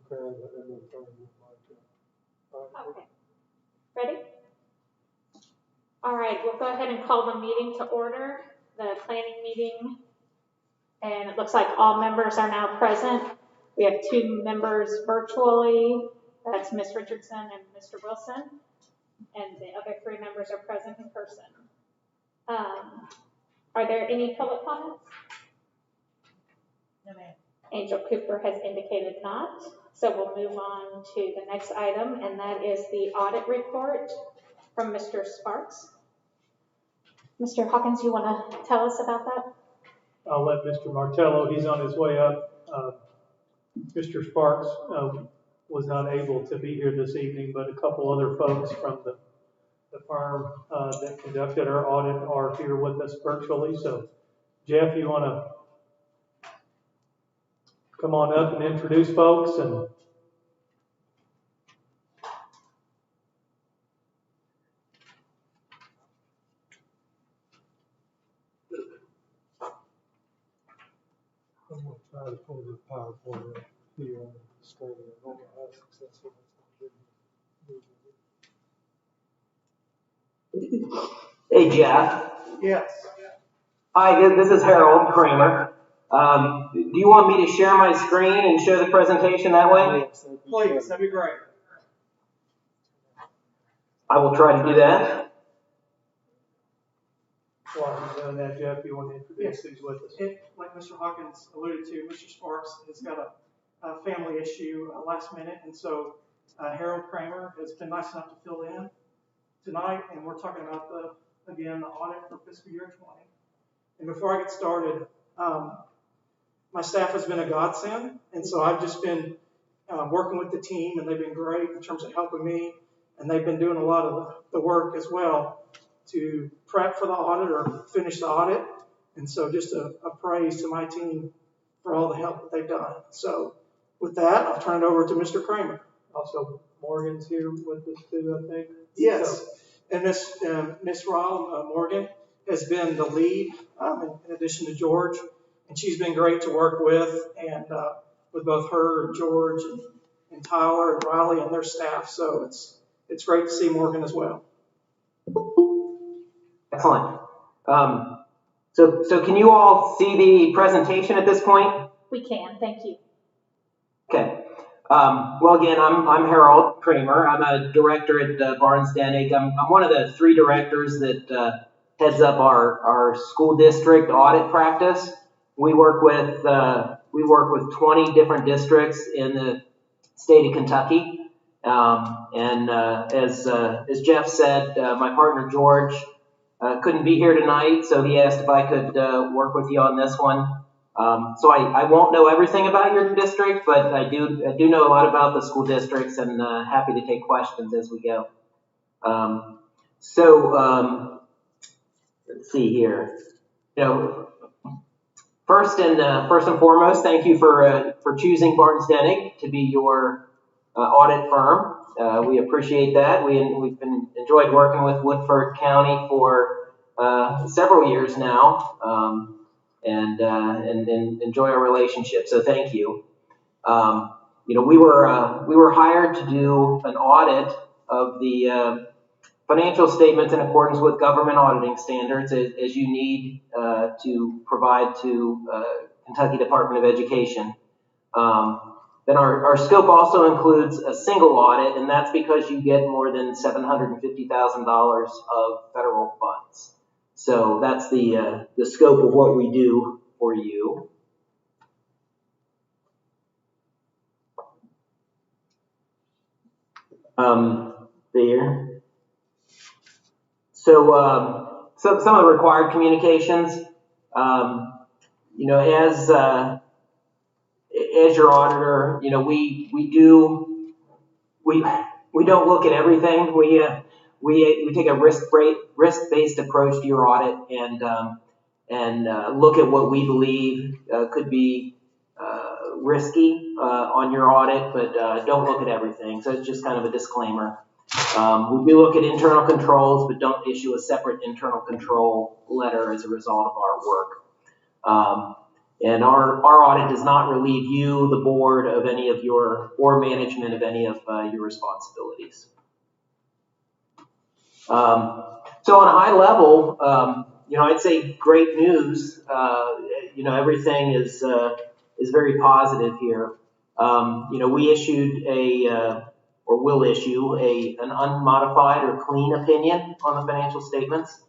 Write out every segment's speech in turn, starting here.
prepared and then turn your mic on. Okay. Ready? All right, we'll go ahead and call the meeting to order, the planning meeting. And it looks like all members are now present. We have 2 members virtually. That's Ms. Richardson and Mr. Wilson. And the other 3 members are present in person. Are there any public comments? No, ma'am. Angel Cooper has indicated not. So we'll move on to the next item, and that is the audit report from Mr. Sparks. Mr. Hawkins, you want to tell us about that? I'll let Mr. Martello, he's on his way up. Mr. Sparks was not able to be here this evening, but a couple other folks from the firm that conducted our audit are here with us virtually. So, Jeff, you want to come on up and introduce folks? And I'm going to try to pull the PowerPoint up here on the screen. I don't know how successful that's going to be. Hey, Jeff. Yes. Hi, this is Harold Kramer. Do you want me to share my screen and show the presentation that way? Yes, Please, that'd be great. I will try to do that. while you're doing that, Jeff, you want to introduce who's with us? Like Mr. Hawkins alluded to, Mr. Sparks has got a family issue last minute, and so Harold Kramer has been nice enough to fill in tonight, and we're talking about the audit for fiscal year 20. And before I get started, my staff has been a godsend, and so I've just been working with the team, and they've been great in terms of helping me, and they've been doing a lot of the work as well to prep for the audit or finish the audit. And so just a praise to my team for all the help that they've done. So with that, I'll turn it over to Mr. Kramer. Also, Morgan's here with us too, I think. Yes. So, And Miss Raul Morgan has been the lead in addition to George. And she's been great to work with, and with both her and George and Tyler and Riley and their staff. So it's great to see Morgan as well. Excellent. So can you all see the presentation at this point? We can, thank you. Okay. Well, again, I'm Harold Kramer. I'm a director at Barnes Denig. I'm one of the 3 directors that heads up our school district audit practice. We work with 20 different districts in the state of Kentucky. As Jeff said, my partner George couldn't be here tonight, so he asked if I could work with you on this one. So I won't know everything about your district, but I do know a lot about the school districts, and happy to take questions as we go. Let's see here. First and foremost, thank you for choosing Barnes Denig to be your audit firm. We appreciate that. We've been enjoyed working with Woodford County for several years now, and enjoy our relationship. So thank you. We were hired to do an audit of the financial statements in accordance with government auditing standards, as you need to provide to Kentucky Department of Education. Then our scope also includes a single audit, and that's because you get more than $750,000 of federal funds. So that's the scope of what we do for you. There. So some of the required communications, as your auditor, we don't look at everything. We take a risk-based approach to your audit and look at what we believe could be risky on your audit, but don't look at everything. So it's just kind of a disclaimer. We do look at internal controls, but don't issue a separate internal control letter as a result of our work. And our audit does not relieve you, the board, of any of your, or management of any of your responsibilities. So on a high level, I'd say great news. Everything is very positive here. We issued or will issue an unmodified or clean opinion on the financial statements.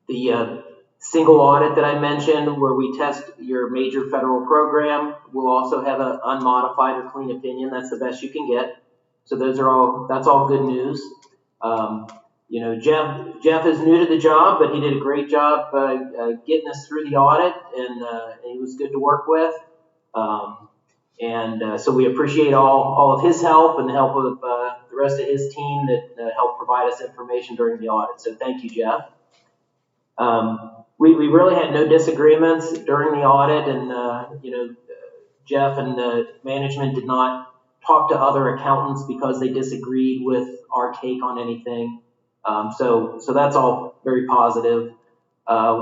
The single audit that I mentioned, where we test your major federal program, will also have an unmodified or clean opinion. That's the best you can get. So that's all good news. Jeff is new to the job, but he did a great job getting us through the audit, and he was good to work with. So we appreciate all of his help and the help of the rest of his team that helped provide us information during the audit. So thank you, Jeff. We really had no disagreements during the audit, and Jeff and the management did not talk to other accountants because they disagreed with our take on anything. So that's all very positive.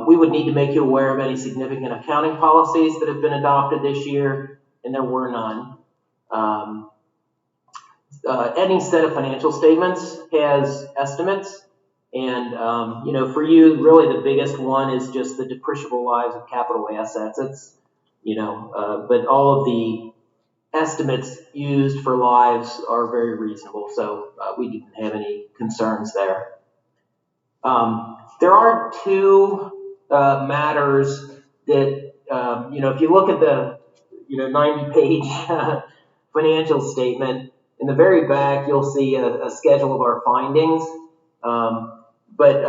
We would need to make you aware of any significant accounting policies that have been adopted this year, and there were none. Any set of financial statements has estimates, and for you, really the biggest one is just the depreciable lives of capital assets. It's but all of the estimates used for lives are very reasonable, so we didn't have any concerns there. There are two matters that, if you look at the 90-page financial statement, in the very back you'll see a schedule of our findings. But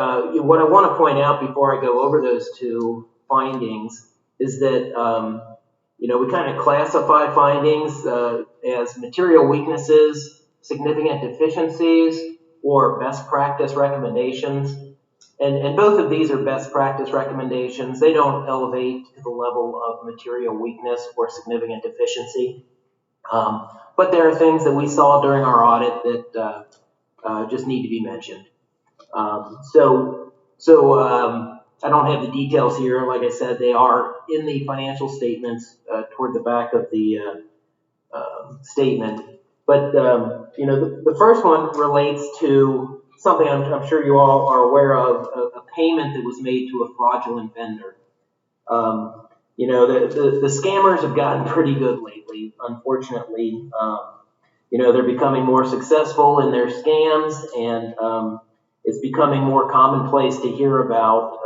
what I want to point out before I go over those two findings is that we kind of classify findings as material weaknesses, significant deficiencies, or best practice recommendations. And both of these are best practice recommendations. They don't elevate to the level of material weakness or significant deficiency. But there are things that we saw during our audit that just need to be mentioned. I don't have the details here. Like I said, they are in the financial statements toward the back of the statement. But the first one relates to something I'm sure you all are aware of, a payment that was made to a fraudulent vendor. The scammers have gotten pretty good lately, unfortunately. They're becoming more successful in their scams, and it's becoming more commonplace to hear about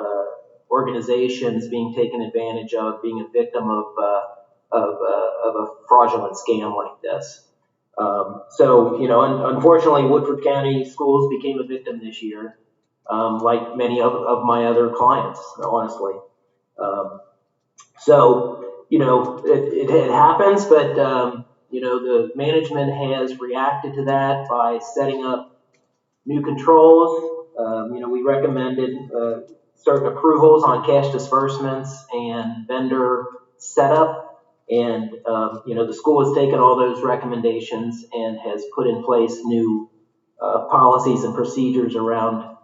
organizations being taken advantage of, being a victim of a fraudulent scam like this. Unfortunately, Woodford County Schools became a victim this year, like many of my other clients, honestly. It happens, but the management has reacted to that by setting up new controls. We recommended certain approvals on cash disbursements and vendor setup, and the school has taken all those recommendations and has put in place new policies and procedures around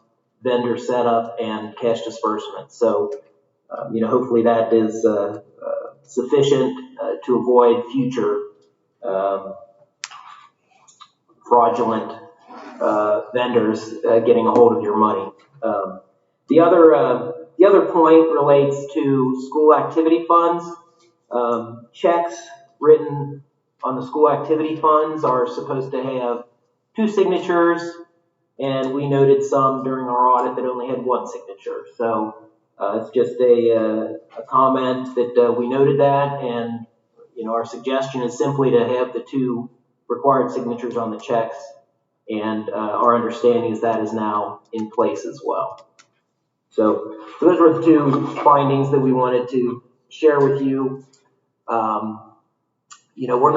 vendor setup and cash disbursement. So hopefully that is sufficient to avoid future fraudulent vendors getting a hold of your money. The other point relates to school activity funds. Checks written on the school activity funds are supposed to have 2 signatures, and we noted some during our audit that only had 1 signature. So it's just a comment that we noted that, and our suggestion is simply to have the 2 required signatures on the checks, and our understanding is that is now in place as well. So those were the 2 findings that we wanted to share with you. We're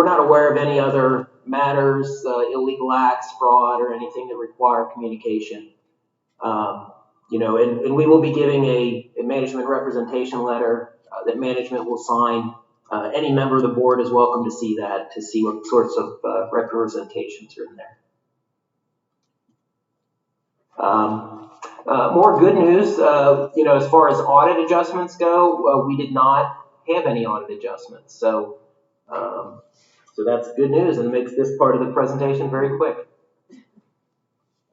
not aware of any other matters, illegal acts, fraud, or anything that require communication. And we will be giving a management representation letter that management will sign. Any member of the board is welcome to see that, to see what sorts of representations are in there. More good news, as far as audit adjustments go, we did not have any audit adjustments. So that's good news, and it makes this part of the presentation very quick.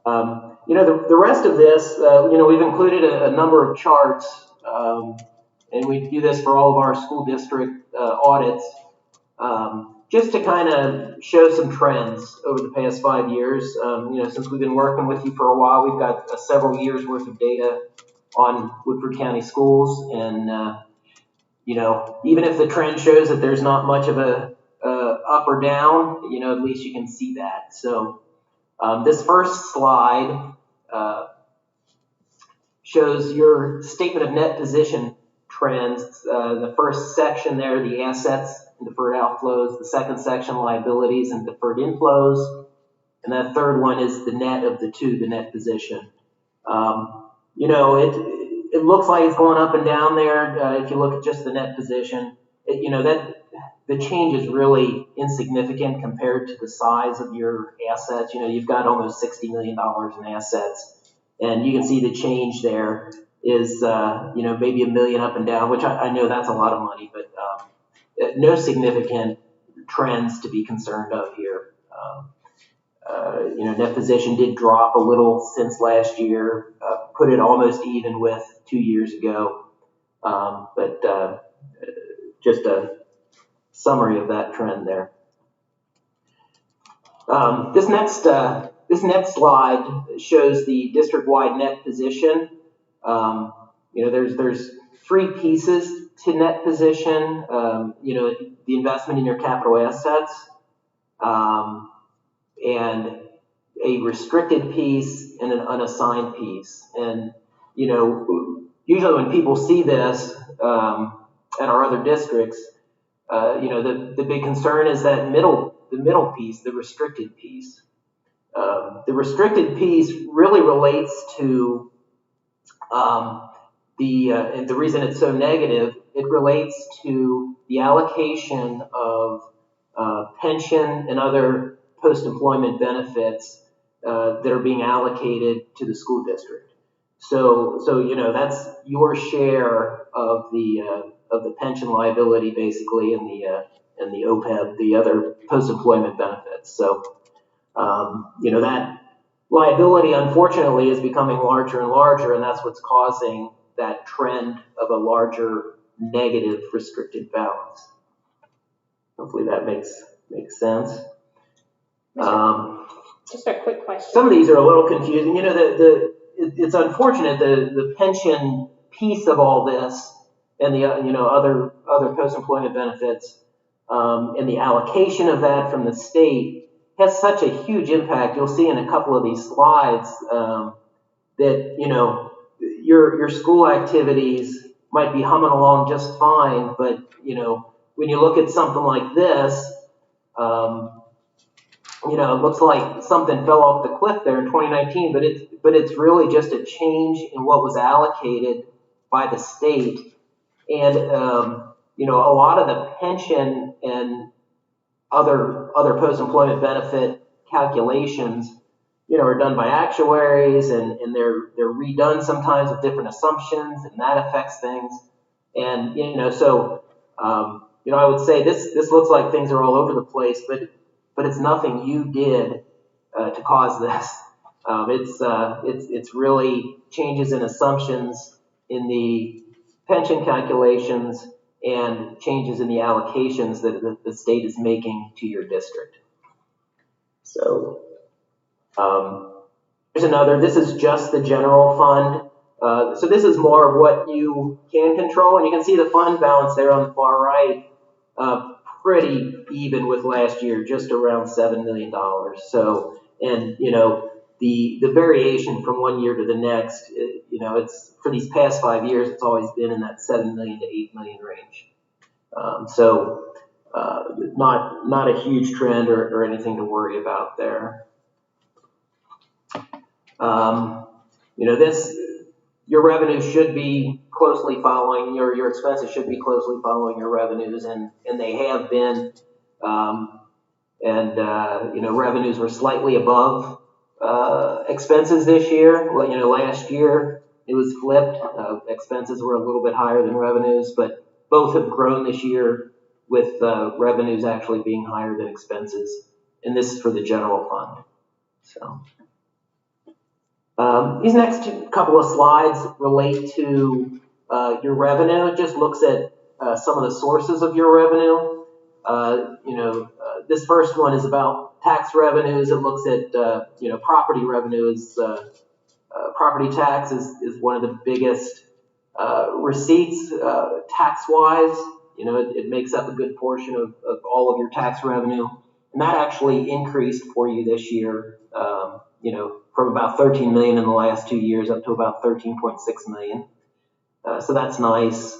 The rest of this, we've included a number of charts, and we do this for all of our school district audits, just to kind of show some trends over the past 5 years. Since we've been working with you for a while, we've got several years worth of data on Woodford County schools, and even if the trend shows that there's not much of a up or down, at least you can see that. So this first slide shows your statement of net position trends. The first section there, the assets and deferred outflows. The second section, liabilities and deferred inflows. And the third one is the net of the two, the net position. It looks like it's going up and down there. If you look at just the net position, that the change is really insignificant compared to the size of your assets. You've got almost $60 million in assets, and you can see the change there is, maybe $1 million up and down, which I know that's a lot of money, but no significant trends to be concerned of here. Net position did drop a little since last year, put it almost even with 2 years ago, but just a summary of that trend there. This next slide shows the district-wide net position. There's three pieces to net position. The investment in your capital assets, and a restricted piece and an unassigned piece. And usually when people see this at our other districts, the big concern is that the middle piece, the restricted piece. The restricted piece really relates to and the reason it's so negative, it relates to the allocation of pension and other post-employment benefits that are being allocated to the school district. So that's your share of the pension liability, basically, and the OPEB, the other post-employment benefits. So that liability, unfortunately, is becoming larger and larger, and that's what's causing that trend of a larger negative restricted balance. Hopefully that makes sense. Just a quick question. Some of these are a little confusing. It's unfortunate the pension piece of all this and the other post-employment benefits and the allocation of that from the state has such a huge impact. You'll see in a couple of these slides that your school activities might be humming along just fine, but when you look at something like this, it looks like something fell off the cliff there in 2019, but it's really just a change in what was allocated by the state. And a lot of the pension and other post-employment benefit calculations are done by actuaries, and they're redone sometimes with different assumptions, and that affects things. And so I would say this looks like things are all over the place, but it's nothing you did to cause this. It's really changes in assumptions in the pension calculations and changes in the allocations that the state is making to your district. So there's another. This is just the general fund. So this is more of what you can control, and you can see the fund balance there on the far right. Pretty even with last year, just around $7 million. So, and the variation from one year to the next, it's for these past 5 years, it's always been in that 7 million to 8 million range. So not a huge trend or anything to worry about there. Your revenue should be closely following, your expenses should be closely following your revenues, and they have been. Revenues were slightly above expenses this year. Well, last year it was flipped. Expenses were a little bit higher than revenues, but both have grown this year with revenues actually being higher than expenses. And this is for the general fund. So these next couple of slides relate to your revenue. It just looks at some of the sources of your revenue. This first one is about tax revenues. It looks at property revenues. Property tax is one of the biggest receipts tax-wise. It makes up a good portion of all of your tax revenue. And that actually increased for you this year, from about 13 million in the last 2 years up to about 13.6 million. So that's nice.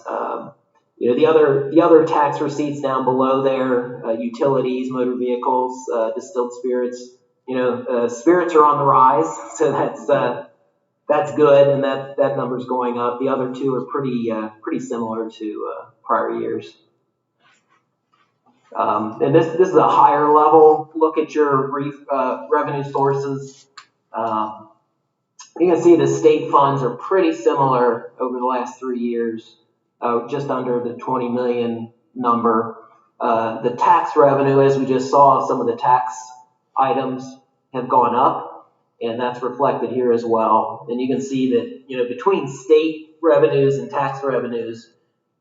The other tax receipts down below there, utilities, motor vehicles, distilled spirits. Spirits are on the rise, so that's good, and that number's going up. The other two are pretty similar to prior years. And this is a higher level look at your revenue sources. You can see the state funds are pretty similar over the last 3 years, just under the 20 million number. The tax revenue, as we just saw, some of the tax items have gone up, and that's reflected here as well. And you can see that, between state revenues and tax revenues,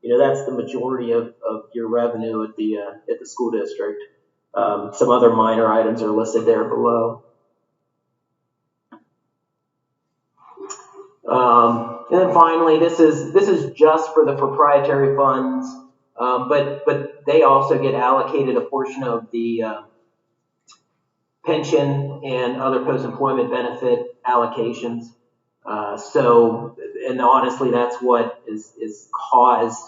that's the majority of your revenue at the school district. Some other minor items are listed there below. And then finally, this is just for the proprietary funds, but they also get allocated a portion of the pension and other post-employment benefit allocations. And honestly, that's what is caused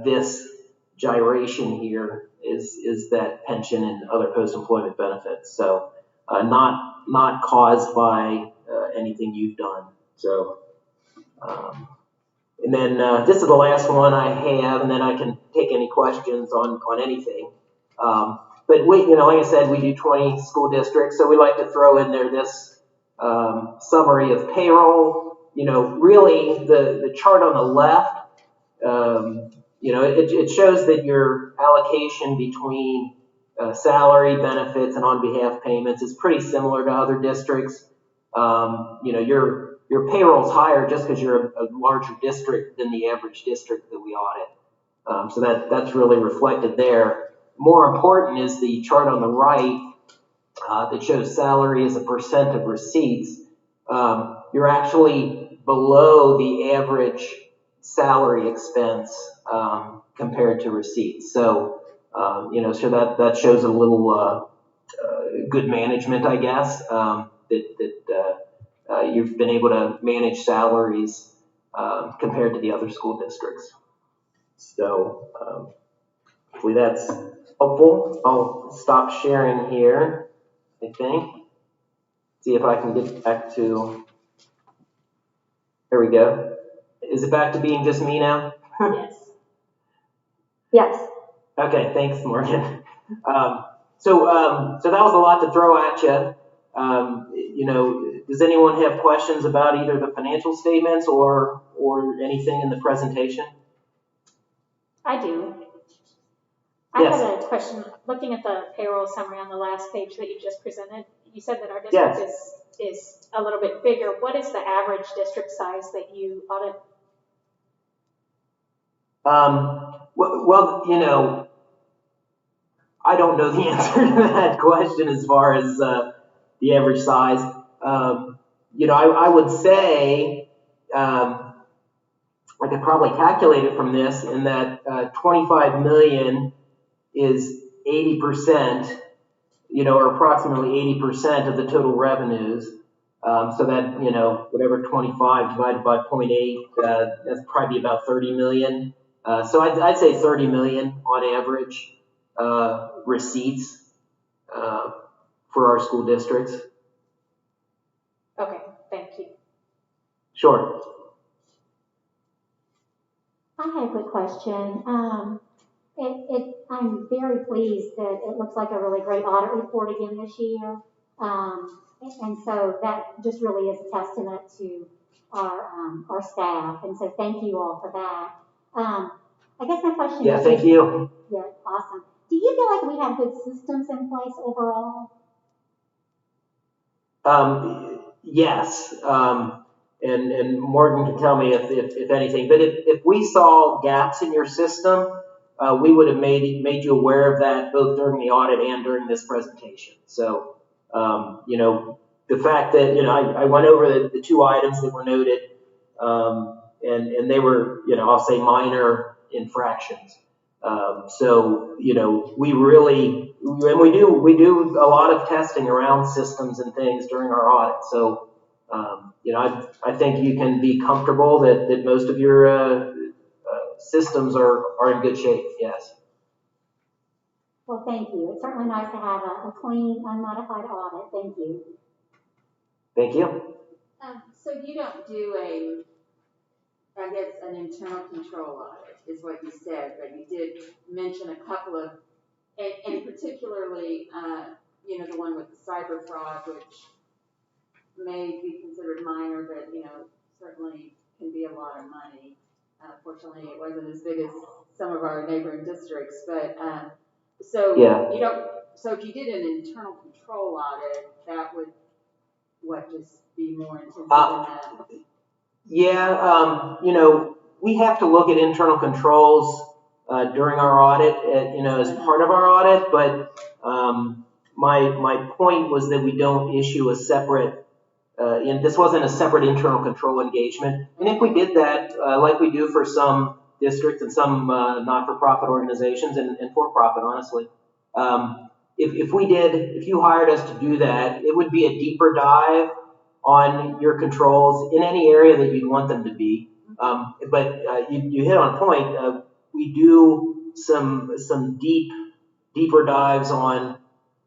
this gyration here is that pension and other post-employment benefits. So not caused by anything you've done. So, and then this is the last one I have, and then I can take any questions on anything. But we, like I said, we do 20 school districts, so we like to throw in there this summary of payroll. Really the chart on the left, it shows that your allocation between salary, benefits, and on-behalf payments is pretty similar to other districts. Your payroll's higher just because you're a larger district than the average district that we audit. So that's really reflected there. More important is the chart on the right that shows salary as a percent of receipts. You're actually below the average salary expense compared to receipts. So, so that shows a little good management, I guess, that you've been able to manage salaries compared to the other school districts. So hopefully that's helpful. I'll stop sharing here, I think. See if I can get back to, there we go. Is it back to being just me now? Yes. Yes. Okay, thanks, Morgan. So that was a lot to throw at you. Does anyone have questions about either the financial statements or anything in the presentation? I do. Yes. I had a question. Looking at the payroll summary on the last page that you just presented, you said that our district is a little bit bigger. What is the average district size that you audit? Well, I don't know the answer to that question as far as the average size. I would say I could probably calculate it from this in that 25 million is 80%, or approximately 80% of the total revenues. So that, whatever 25 divided by 0.8, that's probably about 30 million. So I'd say 30 million on average receipts for our school districts. Okay, thank you. Sure. I have a quick question. I'm very pleased that it looks like a really great audit report again this year. And so that just really is a testament to our staff. And so thank you all for that. I guess my question Yeah, is. thank you. Yeah, awesome. Do you feel like we have good systems in place overall? Yes. And Morgan can tell me if anything. But if we saw gaps in your system, we would have made you aware of that both during the audit and during this presentation. So, the fact that, I went over the two items that were noted, and they were, I'll say minor infractions. We really, and we do a lot of testing around systems and things during our audit. So, I think you can be comfortable that most of your systems are in good shape. Yes. Well, thank you. It's certainly nice to have a clean, unmodified audit. Thank you. Thank you. So you don't do an internal control audit, is what you said, but you did mention a couple of, and particularly, the one with the cyber fraud, which may be considered minor, but, certainly can be a lot of money. Fortunately, it wasn't as big as some of our neighboring districts, but, so if you did an internal control audit, that would, just be more intensive than that? Yeah, we have to look at internal controls during our audit, as part of our audit, but my point was that we don't issue a separate, and this wasn't a separate internal control engagement. And if we did that, like we do for some districts and some not-for-profit organizations and for-profit, honestly, if you hired us to do that, it would be a deeper dive on your controls in any area that you'd want them to be. But you hit on point. We do some deeper dives on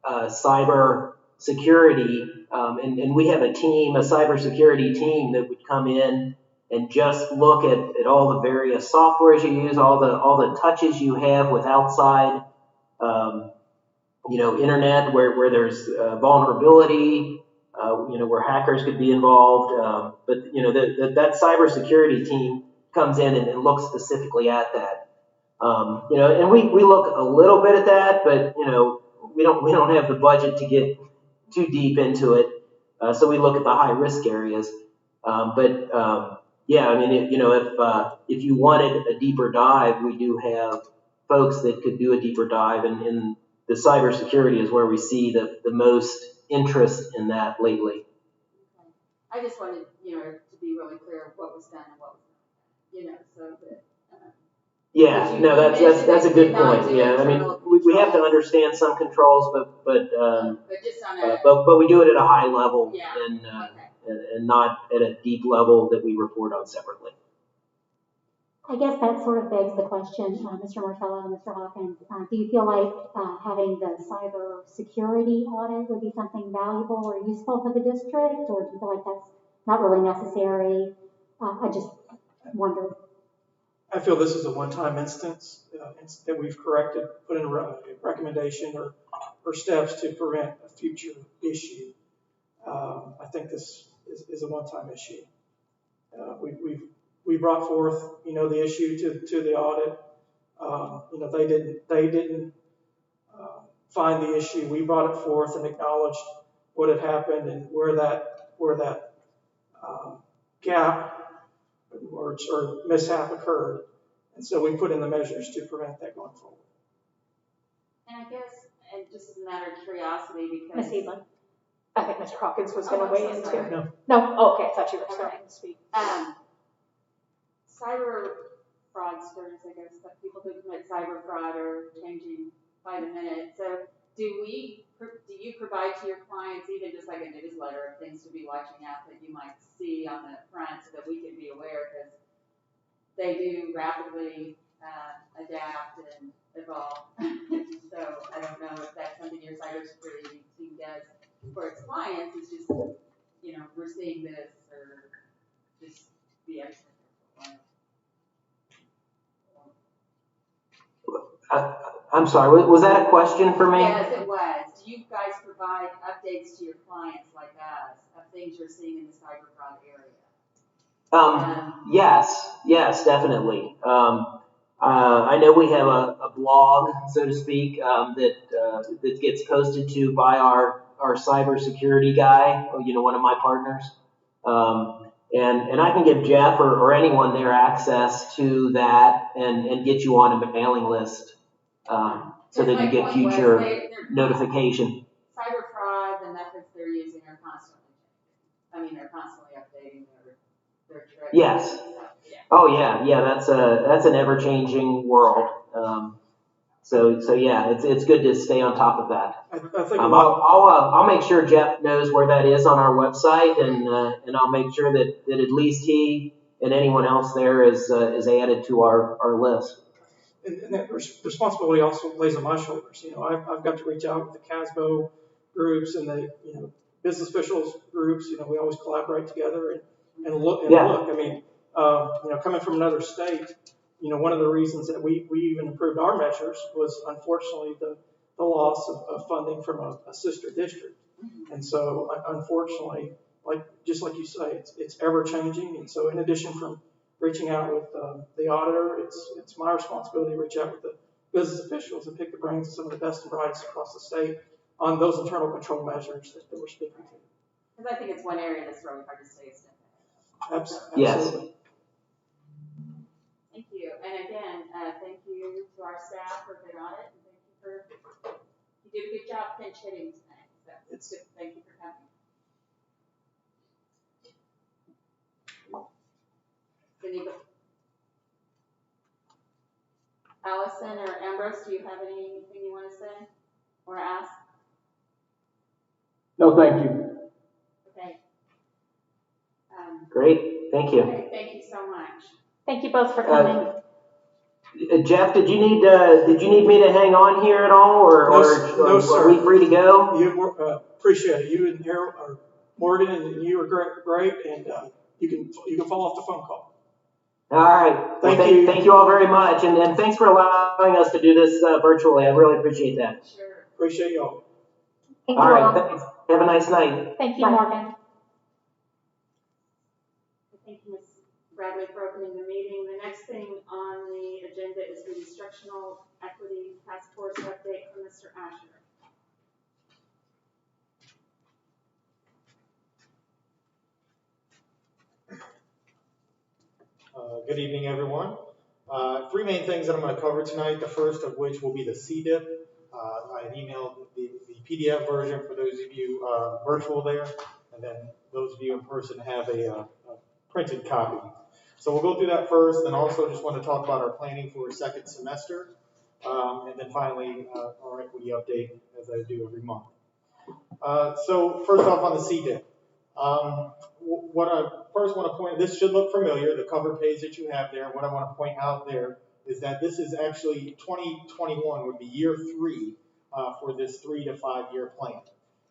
cyber security, and we have a cybersecurity team that would come in and just look at all the various softwares you use, all the touches you have with outside, internet where there's vulnerability. Where hackers could be involved, but that cybersecurity team comes in and looks specifically at that. And we look a little bit at that, but we don't have the budget to get too deep into it, so we look at the high risk areas. If you wanted a deeper dive, we do have folks that could do a deeper dive, and the cybersecurity is where we see the most interest in that lately. Okay. I just wanted, to be really clear of what was done and what was not, so that. That's a good point. Yeah, I mean, we have to understand some controls, but just on but we do it at a high level, okay. and not at a deep level that we report on separately. I guess that sort of begs the question, Mr. Martello and Mr. Hawkins, do you feel like having the cyber security audit would be something valuable or useful for the district, or do you feel like that's not really necessary? I just wonder. I feel this is a one-time instance that we've corrected, put in a recommendation or steps to prevent a future issue. I think this is a one-time issue. We brought forth, the issue to the audit. They didn't find the issue. We brought it forth and acknowledged what had happened and where that gap or mishap occurred. And so we put in the measures to prevent that going forward. And I guess, and just as a matter of curiosity, because Ms. Evelyn, I think Mr. Hawkins was going to weigh in sorry. too. No? Oh, okay, I thought you were starting to speak. Cyber fraudsters, I guess, people who commit cyber fraud are changing by the minute. So do you provide to your clients even just like a newsletter of things to be watching out that you might see on the front so that we can be aware, because they do rapidly adapt and evolve. So I don't know if that's something your cybersecurity team does for its clients. It's just, we're seeing this, or just be extra. I'm sorry, was that a question for me? Yes, it was. Do you guys provide updates to your clients like that? things you're seeing in the cyber fraud area? Yes, definitely. I know we have a blog, so to speak, that gets posted to by our cybersecurity guy, one of my partners. And I can give Jeff or anyone there access to that and get you on a mailing list so that you get future notification. Cyber fraud, the methods they're using are constantly changing. I mean, they're constantly updating their tricks. Yes. Yeah. Oh yeah. That's an ever-changing world. So yeah, it's good to stay on top of that. I think I'll make sure Jeff knows where that is on our website, and I'll make sure that at least he and anyone else there is added to our list. and that responsibility also lays on my shoulders. I've got to reach out with the CASBO groups and the business officials groups. We always collaborate together and look. I mean, coming from another state, one of the reasons that we even improved our measures was unfortunately the loss of funding from a sister district. And so unfortunately, just like you say, it's ever changing. And so in addition from reaching out with the auditor, it's my responsibility to reach out with the business officials and pick the brains of some of the best and brightest across the state on those internal control measures that we're speaking to. Because I think it's one area that's really hard to stay a step ahead. Absolutely. Yes. Thank you. And again, thank you to our staff for a good audit, and you did a good job pinch hitting tonight. So it's good. Thank you for coming. Allison or Ambrose, do you have anything you want to say or ask? No, thank you. Okay. Great, thank you. Okay, thank you so much. Thank you both for coming. Jeff, did you need me to hang on here at all, or No, sir. are we free to go? You appreciate it. You and Harold or Morgan and you are great, and you can fall off the phone call. All right. Thank you all very much, and thanks for allowing us to do this virtually. I really appreciate that. Sure. Appreciate y'all. Thank All you right. all. Thanks. Have a nice night. Thank you, Morgan. Thank you, Ms. Bradley, for opening the meeting. The next thing on the agenda is the Instructional Equity Task Force update from Mr. Asher. Good evening, everyone. Three main things that I'm going to cover tonight, the first of which will be the CDIP. I have emailed the PDF version for those of you virtual there, and then those of you in person have a printed copy. So we'll go through that first, and also just want to talk about our planning for a second semester, and then finally our equity update as I do every month. So first off on the CDIP. What I first want to point, this should look familiar, the cover page that you have there. What I want to point out there is that this is actually 2021 would be year 3 for this 3 to 5 year plan.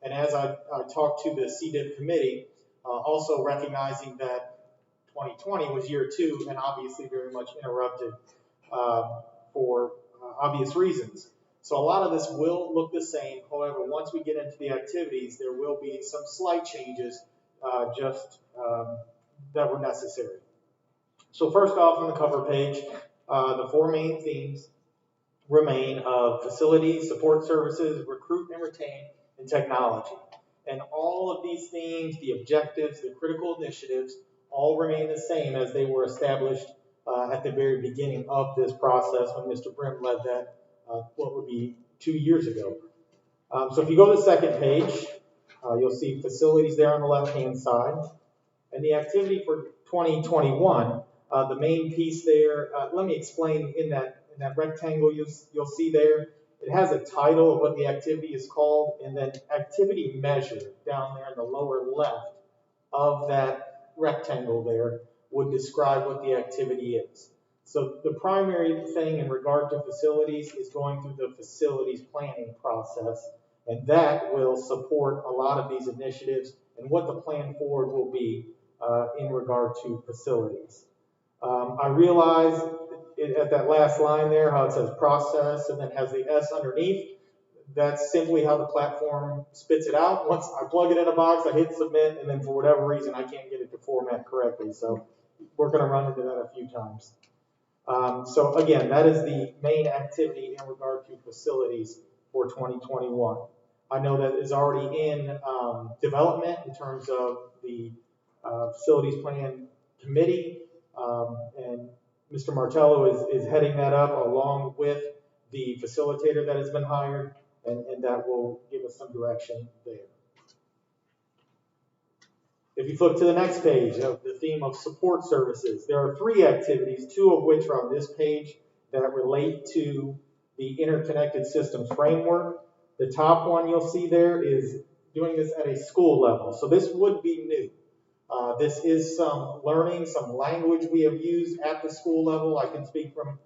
And as I talked to the CDIP committee, also recognizing that 2020 was year 2 and obviously very much interrupted for obvious reasons. So a lot of this will look the same. However, once we get into the activities, there will be some slight changes that were necessary. So first off on the cover page, the 4 main themes remain of facilities, support services, recruit and retain, and technology. And all of these themes, the objectives, the critical initiatives, all remain the same as they were established at the very beginning of this process when Mr. Brim led that, what would be 2 years ago. So if you go to the second page, you'll see facilities there on the left-hand side. And the activity for 2021, the main piece there, let me explain in that rectangle you'll see there. It has a title of what the activity is called, and then activity measure down there in the lower left of that rectangle there would describe what the activity is. So the primary thing in regard to facilities is going through the facilities planning process, and that will support a lot of these initiatives and what the plan forward will be in regard to facilities. I realize at that last line there how it says process and then has the S underneath. that's simply how the platform spits it out. Once I plug it in a box, I hit submit, and then for whatever reason, I can't get it to format correctly. So we're going to run into that a few times. So again, that is the main activity in regard to facilities for 2021. I know that is already in development in terms of the facilities plan committee, and Mr. Martello is heading that up along with the facilitator that has been hired, and that will give us some direction there. If you flip to the next page of the theme of support services, there are 3 activities, 2 of which are on this page that relate to the interconnected systems framework. The top one you'll see there is doing this at a school level. So this would be new. This is some learning, some language we have used at the school level. I can speak from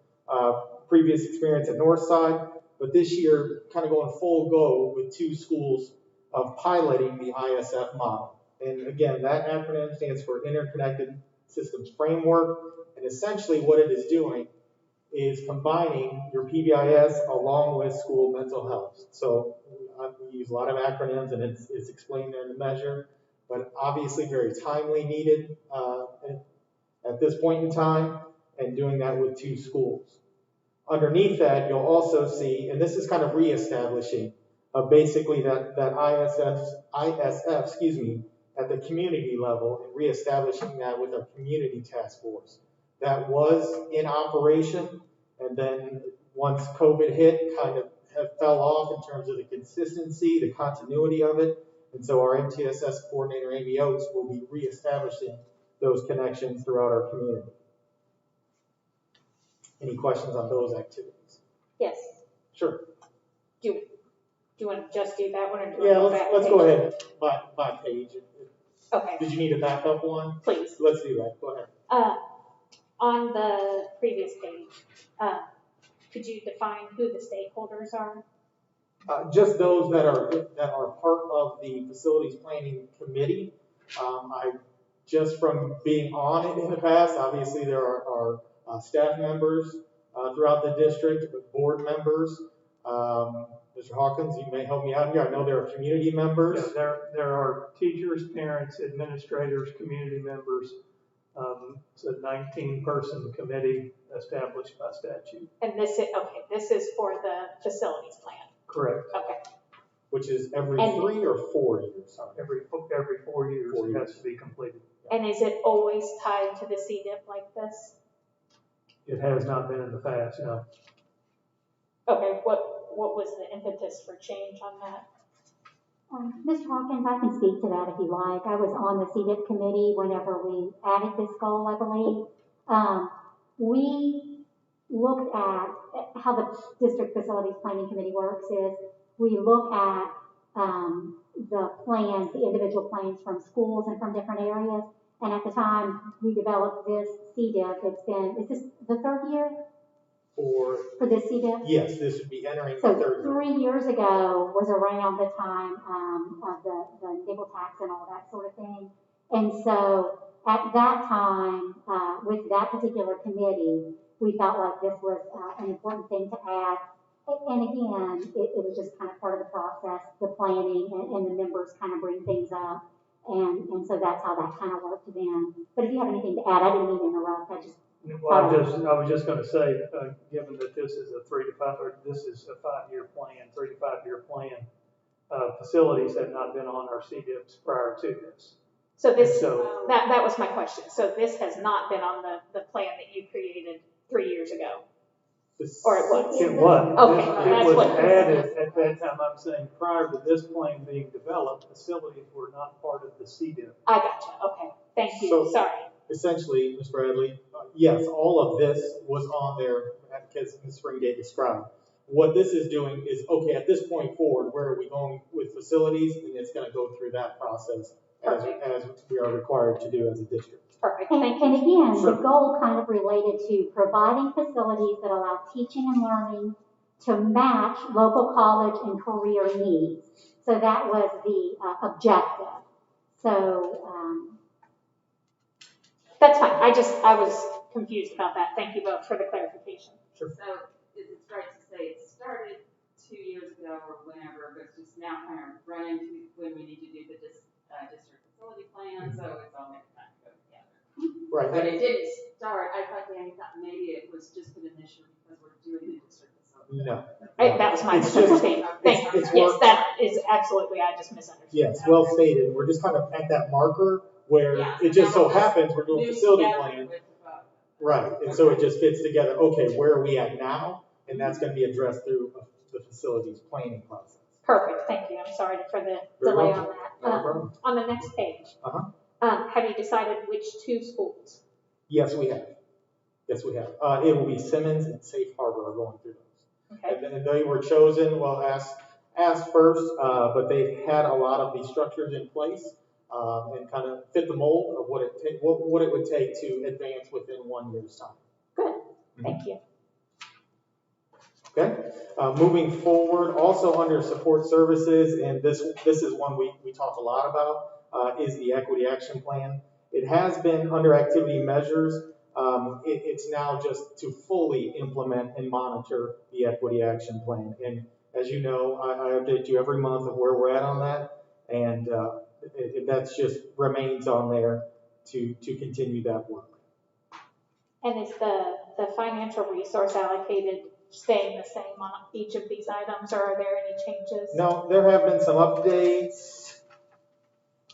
previous experience at Northside, but this year kind of going full go with 2 schools of piloting the ISF model. And again, that acronym stands for Interconnected Systems Framework. And essentially what it is doing is combining your PBIS along with school mental health. So we use a lot of acronyms, and it's explained there in the measure, but obviously very timely needed at this point in time, and doing that with 2 schools. Underneath that, you'll also see, and this is kind of reestablishing basically that ISF, at the community level, and reestablishing that with our community task force. That was in operation, and then once COVID hit, kind of fell off in terms of the consistency, the continuity of it. And so our MTSS coordinator, Amy Oates, will be reestablishing those connections throughout our community. Any questions on those activities? Yes. Sure. Do you want to just do that one, or do you Yeah, want to let's go ahead by page. Okay. Did you need a backup one? Please. Let's do that. Go ahead. On the previous page, could you define who the stakeholders are? Just those that are part of the facilities planning committee. Just from being on it in the past, obviously there are staff members throughout the district, board members. Mr. Hawkins, you may help me out here. I know there are community members. Yeah, there are teachers, parents, administrators, community members. It's a 19-person committee established by statute. And this is for the facilities plan. Correct. Okay. Which is every 3 or 4 years? Sorry. Every 4 years it has to be completed. And is it always tied to the CDIP like this? It has not been in the past, no. Okay, what was the impetus for change on that? Mr. Hawkins, I can speak to that if you like. I was on the CDIP committee whenever we added this goal, I believe. We looked at how the district facilities planning committee works is we look at the plans, the individual plans from schools and from different areas. And at the time we developed this CDIP, is this the 3rd year? For this CDIP? Yes, this would be entering the 3rd year. 3 years ago was around the time of the nickel tax and all that sort of thing. And so at that time, with that particular committee, we felt like this was an important thing to add. And again, it was just kind of part of the process, the planning, and the members kind of bring things up. And so that's how that kind of worked then. But if you have anything to add, I didn't mean to interrupt. Well, I was just going to say, given that this is a 5-year plan, 3 to 5 year plan, facilities have not been on our CDIPs prior to this. So that was my question. So this has not been on the plan that you created 3 years ago? Or it was? It was. Okay. It was added at that time. I'm saying prior to this plan being developed, facilities were not part of the CDIP. I gotcha. Okay. Thank you. So, sorry. Essentially, Ms. Bradley, yes, all of this was on there because Ms. Springate described. What this is doing is, okay, at this point forward, where are we going with facilities? And it's going to go through that process as we are required to do as a district. Perfect. And again, the goal kind of related to providing facilities that allow teaching and learning to match local college and career needs. So that was the objective. So that's fine. I was confused about that. Thank you both for the clarification. Sure. So is it right to say it started 2 years ago or whenever, but it's just now kind of run into when we need to do the district facility plan, so it's all going to kind of go together. Right. But it didn't start, I thought Danny thought maybe it was just put in this year because we're doing the district facility. No. That was my It's just- misunderstanding. Thank you. it's Yes, work- that is absolutely, I just misunderstood. Yes, well stated. We're just kind of at that marker where Yeah, it just so now we're happens we're doing New facility together plan. with, Right, and so it just fits together. Okay, where are we at now? And that's going to be addressed through the facilities planning process. Perfect, thank you. I'm sorry for the Very delay welcome. on that. No problem. On the next page, Uh-huh. have you decided which 2 schools? Yes, we have. Yes, we have. It will be Simmons and Safe Harbor are going through those. Okay. And they were chosen, well, asked first, but they've had a lot of these structures in place and kind of fit the mold of what it would take to advance within 1 year's time. Good, thank you. Okay. Moving forward, also under support services, and this is one we talked a lot about, is the equity action plan. It has been under activity measures. It's now just to fully implement and monitor the equity action plan. And as you know, I update you every month of where we're at on that, and that's just remains on there to continue that work. And is the financial resource allocated staying the same on each of these items, or are there any changes? No, there have been some updates.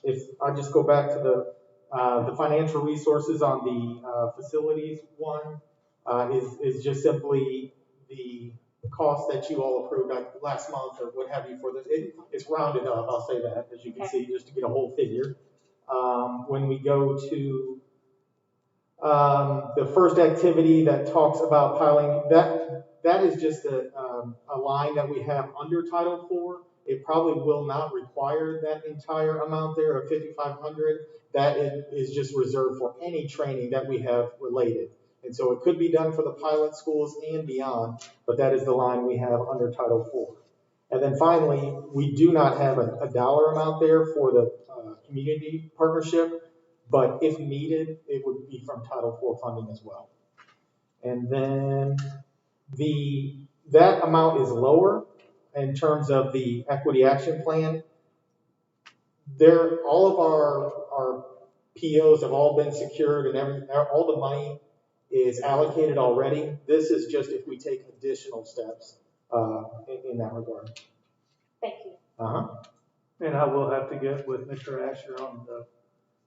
If I just go back to the financial resources on the facilities one, is just simply the cost that you all approved last month or what have you for this. It's rounded up, I'll say that, as you can see, just to get a whole figure. When we go to the first activity that talks about piling, that is just a line that we have under Title IV. It probably will not require that entire amount there of $5,500. That is just reserved for any training that we have related. And so it could be done for the pilot schools and beyond, but that is the line we have under Title IV. And then finally, we do not have a dollar amount there for the community partnership, but if needed, it would be from Title IV funding as well. And then that amount is lower in terms of the equity action plan. All of our POs have all been secured and all the money is allocated already. This is just if we take additional steps in that regard. Thank you. And I will have to get with Mr. Asher on the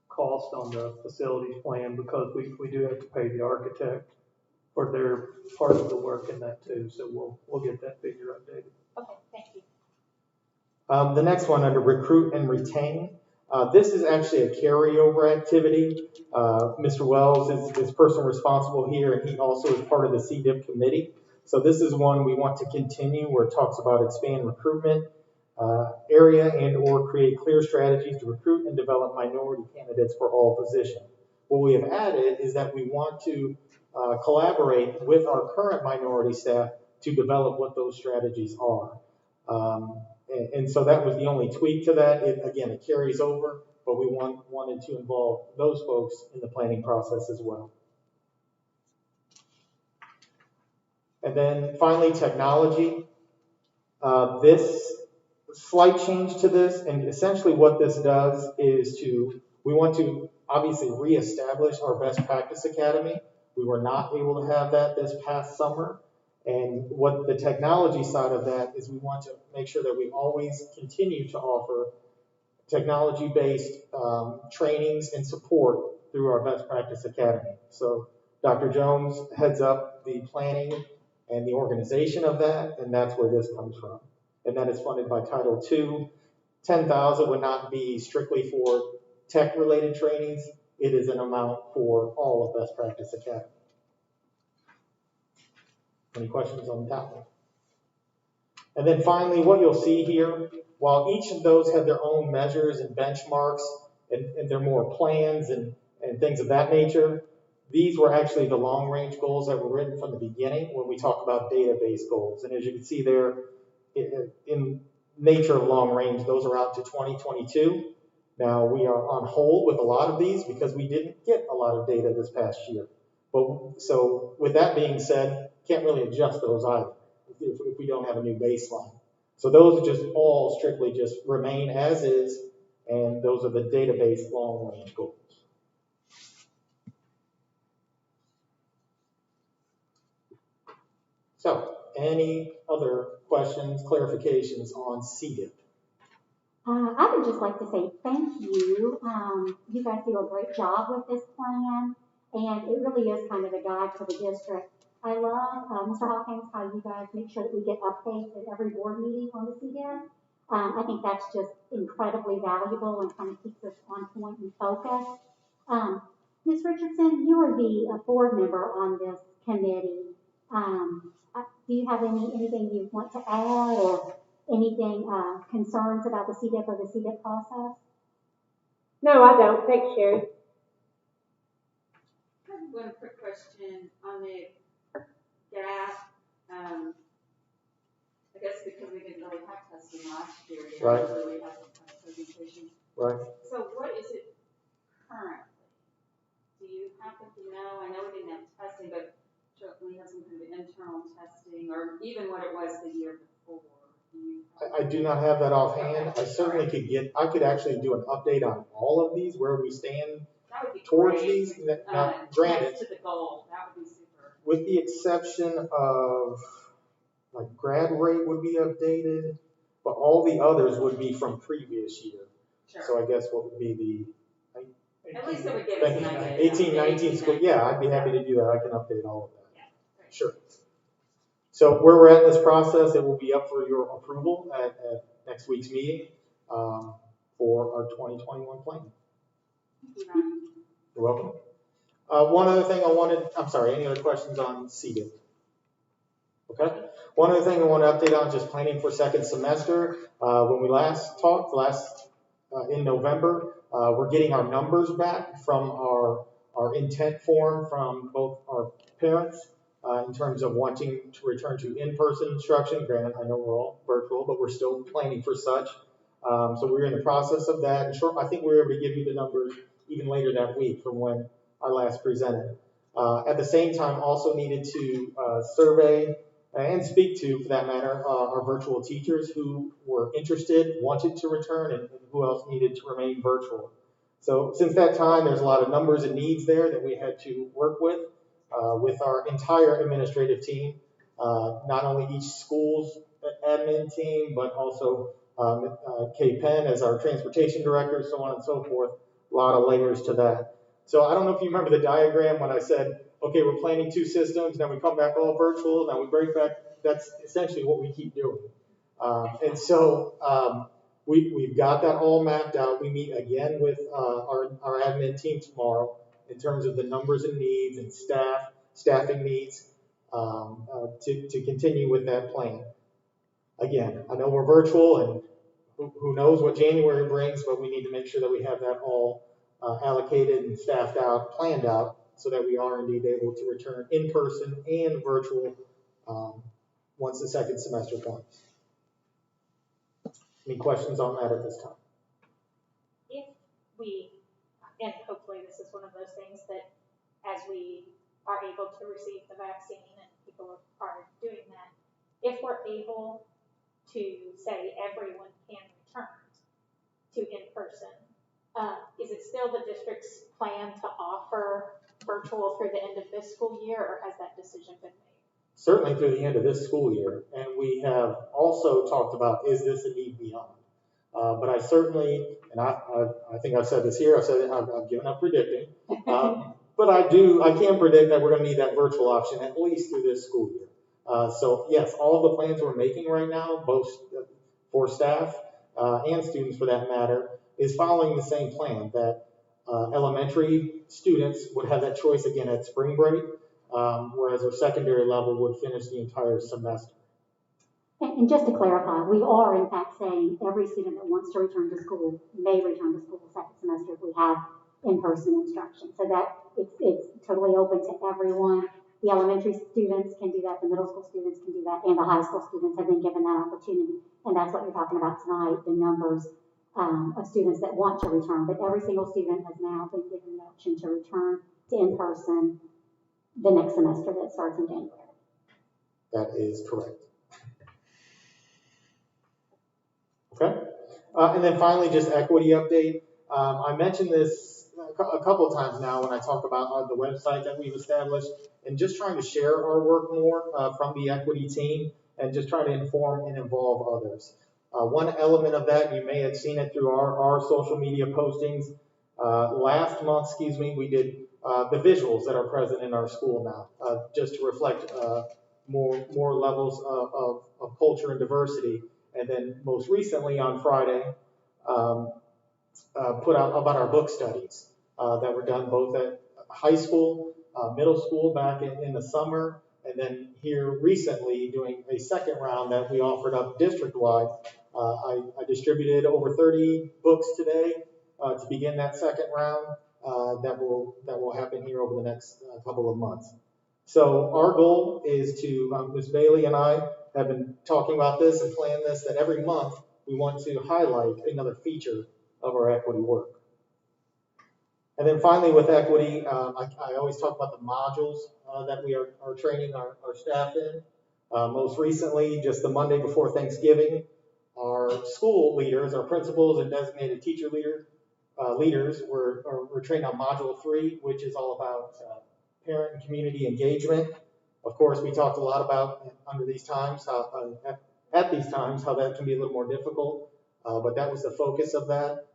cost on the facilities plan because we do have to pay the architect for their part of the work in that too. So we'll get that figure updated. Okay, thank you. The next one under recruit and retain. This is actually a carryover activity. Mr. Wells is the person responsible here, and he also is part of the CDIP committee. So this is one we want to continue where it talks about expand recruitment area and or create clear strategies to recruit and develop minority candidates for all positions. What we have added is that we want to collaborate with our current minority staff to develop what those strategies are. And so that was the only tweak to that. It carries over, but we wanted to involve those folks in the planning process as well. And then finally, technology. This slight change to this, and essentially what this does is we want to obviously reestablish our best practice academy. We were not able to have that this past summer. And what the technology side of that is we want to make sure that we always continue to offer technology-based trainings and support through our Best Practice Academy. So Dr. Jones heads up the planning and the organization of that, and that's where this comes from. And that is funded by Title II. $10,000 would not be strictly for tech-related trainings. It is an amount for all of Best Practice Academy. Any questions on that one? And then finally, what you'll see here, while each of those have their own measures and benchmarks, and they're more plans and things of that nature, these were actually the long-range goals that were written from the beginning when we talk about database goals. And as you can see there, in nature of long range, those are out to 2022. Now, we are on hold with a lot of these because we didn't get a lot of data this past year. But so with that being said, can't really adjust those either if we don't have a new baseline. So those are just all strictly just remain as is, and those are the database long-range goals. So, any other questions, clarifications on CDIP? I would just like to say thank you. You guys do a great job with this plan, and it really is kind of a guide for the district. I love, Mr. Hawkins, how you guys make sure that we get updates at every board meeting on the CDIP. I think that's just incredibly valuable and kind of keeps us on point and focused. Ms. Richardson, you are the board member on this committee. Do you have anything you want to add or anything, concerns about the CDIP or the CDIP process? No, I don't. Thanks, Sherry. I have one quick question on the gap. I guess because we didn't really have testing last year, we Right. didn't really have a presentation. Right. So what is it currently? Do you happen to know? I know we didn't have testing, but we have some kind of internal testing, or even what it was the year before. I do not have that offhand. I certainly could I could actually do an update on all of these, where we stand That would be towards great. these. Now, granted, Next to the goal, that would be super. with the exception of, like, grad rate would be updated, but all the others would be from previous year. Sure. So I guess what would be At least it would give us an idea. 18, 19 school, yeah, I'd be happy to do that. I can update all of that. Yeah, great. Sure. So where we're at in this process, it will be up for your approval at next week's meeting for our 2021 plan. Thank you, Ryan. You're welcome. One other thing any other questions on CDIP? Okay. One other thing I want to update on, just planning for second semester. When we last talked, in November, we're getting our numbers back from our intent form from both our parents in terms of wanting to return to in-person instruction. Granted, I know we're all virtual, but we're still planning for such. So we're in the process of that. And I think we were able to give you the numbers even later that week from when I last presented. At the same time, also needed to survey and speak to, for that matter, our virtual teachers who were interested, wanted to return, and who else needed to remain virtual. So since that time, there's a lot of numbers and needs there that we had to work with our entire administrative team, not only each school's admin team, but also Kay Penn as our transportation director, so on and so forth. A lot of layers to that. So I don't know if you remember the diagram when I said, okay, we're planning 2 systems, then we come back all virtual, now we break back. That's essentially what we keep doing. And so we've got that all mapped out. We meet again with our admin team tomorrow in terms of the numbers and needs and staffing needs to continue with that plan. Again, I know we're virtual and who knows what January brings, but we need to make sure that we have that all allocated and staffed out, planned out, so that we are indeed able to return in person and virtual once the second semester comes. Any questions on that at this time? If we, and hopefully this is one of those things that as we are able to receive the vaccine and people are doing that, if we're able to say everyone can return to in-person, is it still the district's plan to offer virtual through the end of this school year, or has that decision been made? Certainly through the end of this school year, and we have also talked about, is this a need beyond? But I certainly, and I think I've said this here, I've given up predicting, but I can predict that we're going to need that virtual option at least through this school year. So yes, all the plans we're making right now, both for staff and students for that matter, is following the same plan that elementary students would have that choice again at spring break, whereas our secondary level would finish the entire semester. And just to clarify, we are in fact saying every student that wants to return to school may return to school the second semester if we have in-person instruction. So that it's totally open to everyone. The elementary students can do that, the middle school students can do that, and the high school students have been given that opportunity. And that's what you're talking about tonight, the numbers of students that want to return. But every single student has now been given the option to return to in-person the next semester that starts in January. That is correct. Okay. And then finally, just equity update. I mentioned this a couple of times now when I talk about the website that we've established and just trying to share our work more from the equity team and just trying to inform and involve others. One element of that, you may have seen it through our social media postings. Last month, we did the visuals that are present in our school now, just to reflect more levels of culture and diversity. And then most recently on Friday, put out about our book studies that were done both at high school, middle school back in the summer, and then here recently doing a second round that we offered up district-wide. I distributed over 30 books today to begin that second round that will happen here over the next couple of months. So our goal is to, Ms. Bailey and I have been talking about this and plan this, that every month we want to highlight another feature of our equity work. And then finally with equity, I always talk about the modules that we are training our staff in. Most recently, just the Monday before Thanksgiving, our school leaders, our principals and designated teacher leaders were trained on Module 3, which is all about parent and community engagement. Of course, we talked a lot about under these times, at these times, how that can be a little more difficult, but that was the focus of that.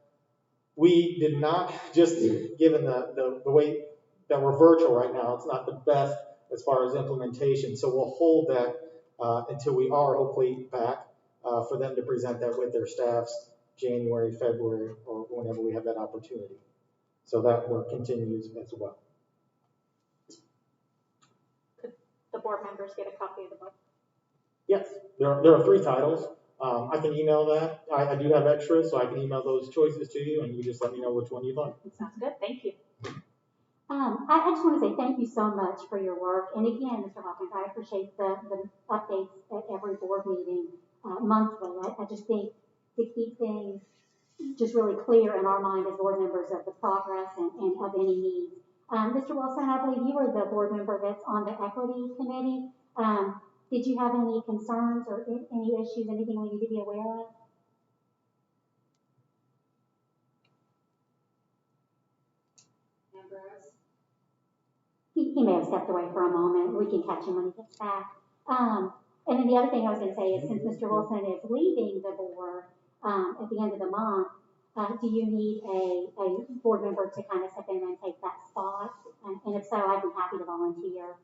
We did not, just given the way that we're virtual right now, it's not the best as far as implementation, so we'll hold that until we are hopefully back for them to present that with their staffs January, February, or whenever we have that opportunity. So that work continues as well. The board members get a copy of the book? Yes, there are 3 titles. I can email that. I do have extras, so I can email those choices to you, and you just let me know which one you'd like. Sounds good. Thank you. I just want to say thank you so much for your work. And again, Mr. Hawkins, I appreciate the updates at every board meeting monthly. I just think to keep things just really clear in our mind as board members of the progress and of any needs. Mr. Wilson, I believe you were the board member that's on the equity committee. Did you have any concerns or any issues, anything we need to be aware of? Ambrose? He may have stepped away for a moment. We can catch him when he gets back. And then the other thing I was going to say is since Mr. Wilson is leaving the board at the end of the month, do you need a board member to kind of step in and take that spot? And if so, I'd be happy to volunteer.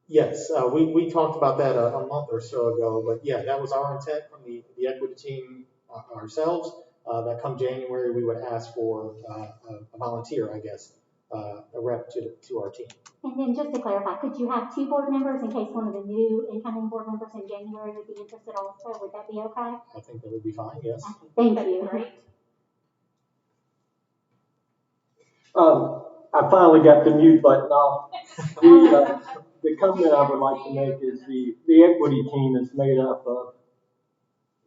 Yes, we talked about that a month or so ago, but yeah, that was our intent from the equity team ourselves, that come January we would ask for a volunteer, I guess, a rep to our team. And then just to clarify, could you have 2 board members in case one of the new incoming board members in January would be interested also? Would that be okay? I think that would be fine, yes. Thank you. Great. I finally got the mute button off. The comment I would like to make is the equity team is made up of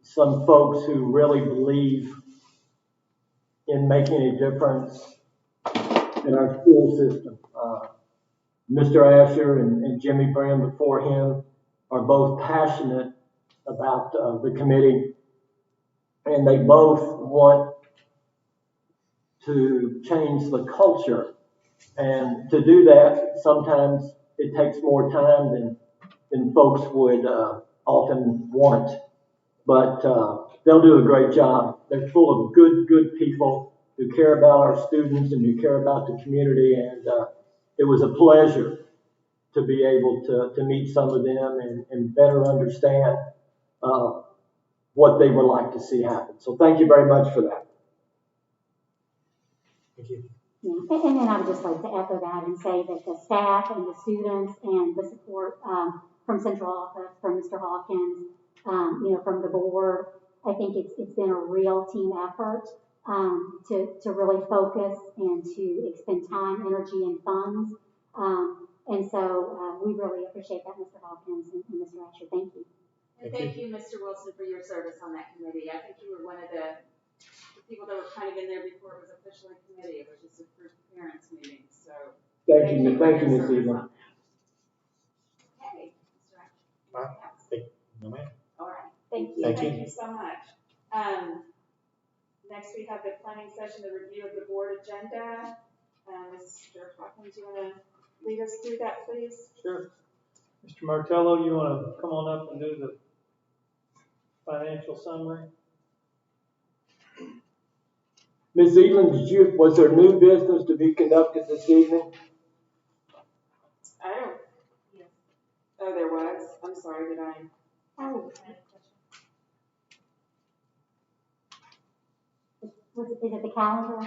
some folks who really believe in making a difference in our school system. Mr. Asher and Jimmy Brand before him are both passionate about the committee, and they both want to change the culture. And to do that, sometimes it takes more time than folks would often want. But they'll do a great job. They're full of good people who care about our students and who care about the community. And it was a pleasure to be able to meet some of them and better understand what they would like to see happen. So thank you very much for that. Thank you. Yeah. And then I would just like to echo that and say that the staff and the students and the support from central office, from Mr. Hawkins, from the board, I think it's been a real team effort to really focus and to expend time, energy, and funds. And so we really appreciate that, Mr. Hawkins and Mr. Asher. Thank you. And thank you, Mr. Wilson, for your service on that committee. I think you were one of the people that were kind of in there before it was officially a committee. It was just a group of parents meeting. So thank you, Ms. Eva. Okay, Mr. Asher. Thank you. No, ma'am. All right. Thank you. Thank Thank you. you so much. Next, we have the planning session, the review of the board agenda. Mr. Hawkins, you want to lead us through that, please? Sure. Mr. Martello, you want to come on up and do the financial summary? Ms. Elam, was there new business to be conducted this evening? I don't. Oh, there was. I'm sorry, did I? Oh. Is it the calendar?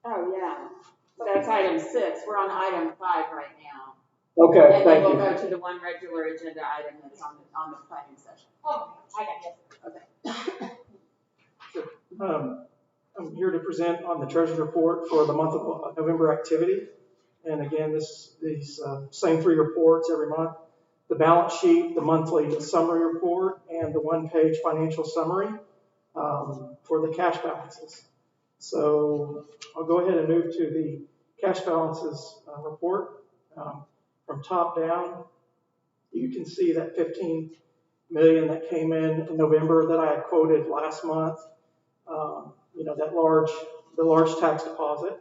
Oh, yeah. That's item 6. We're on item 5 right now. Okay, And then thank we'll you. go to the one regular agenda item that's on the planning session. Oh, I got you. Okay. I'm here to present on the treasurer's report for the month of November activity. And again, these same 3 reports every month. The balance sheet, the monthly summary report, and the one-page financial summary for the cash balances. So I'll go ahead and move to the cash balances report. From top down, you can see that 15 million that came in November that I had quoted last month. The large tax deposit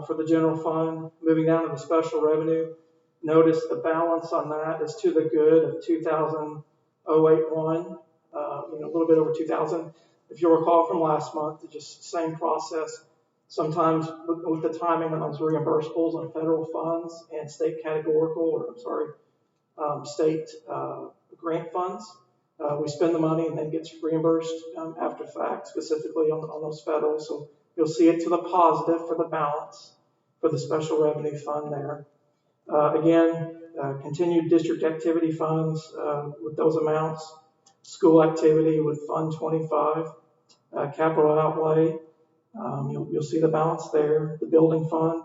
for the general fund. Moving down to the special revenue, notice the balance on that is to the good of 2,081, a little bit over 2,000. If you'll recall from last month, it's just same process. Sometimes with the timing on those reimbursables on federal funds and state state grant funds, we spend the money and then gets reimbursed after fact, specifically on those federal. So you'll see it to the positive for the balance for the special revenue fund there. Continued district activity funds with those amounts, school activity with Fund 25, capital outlay. You'll see the balance there. The building fund.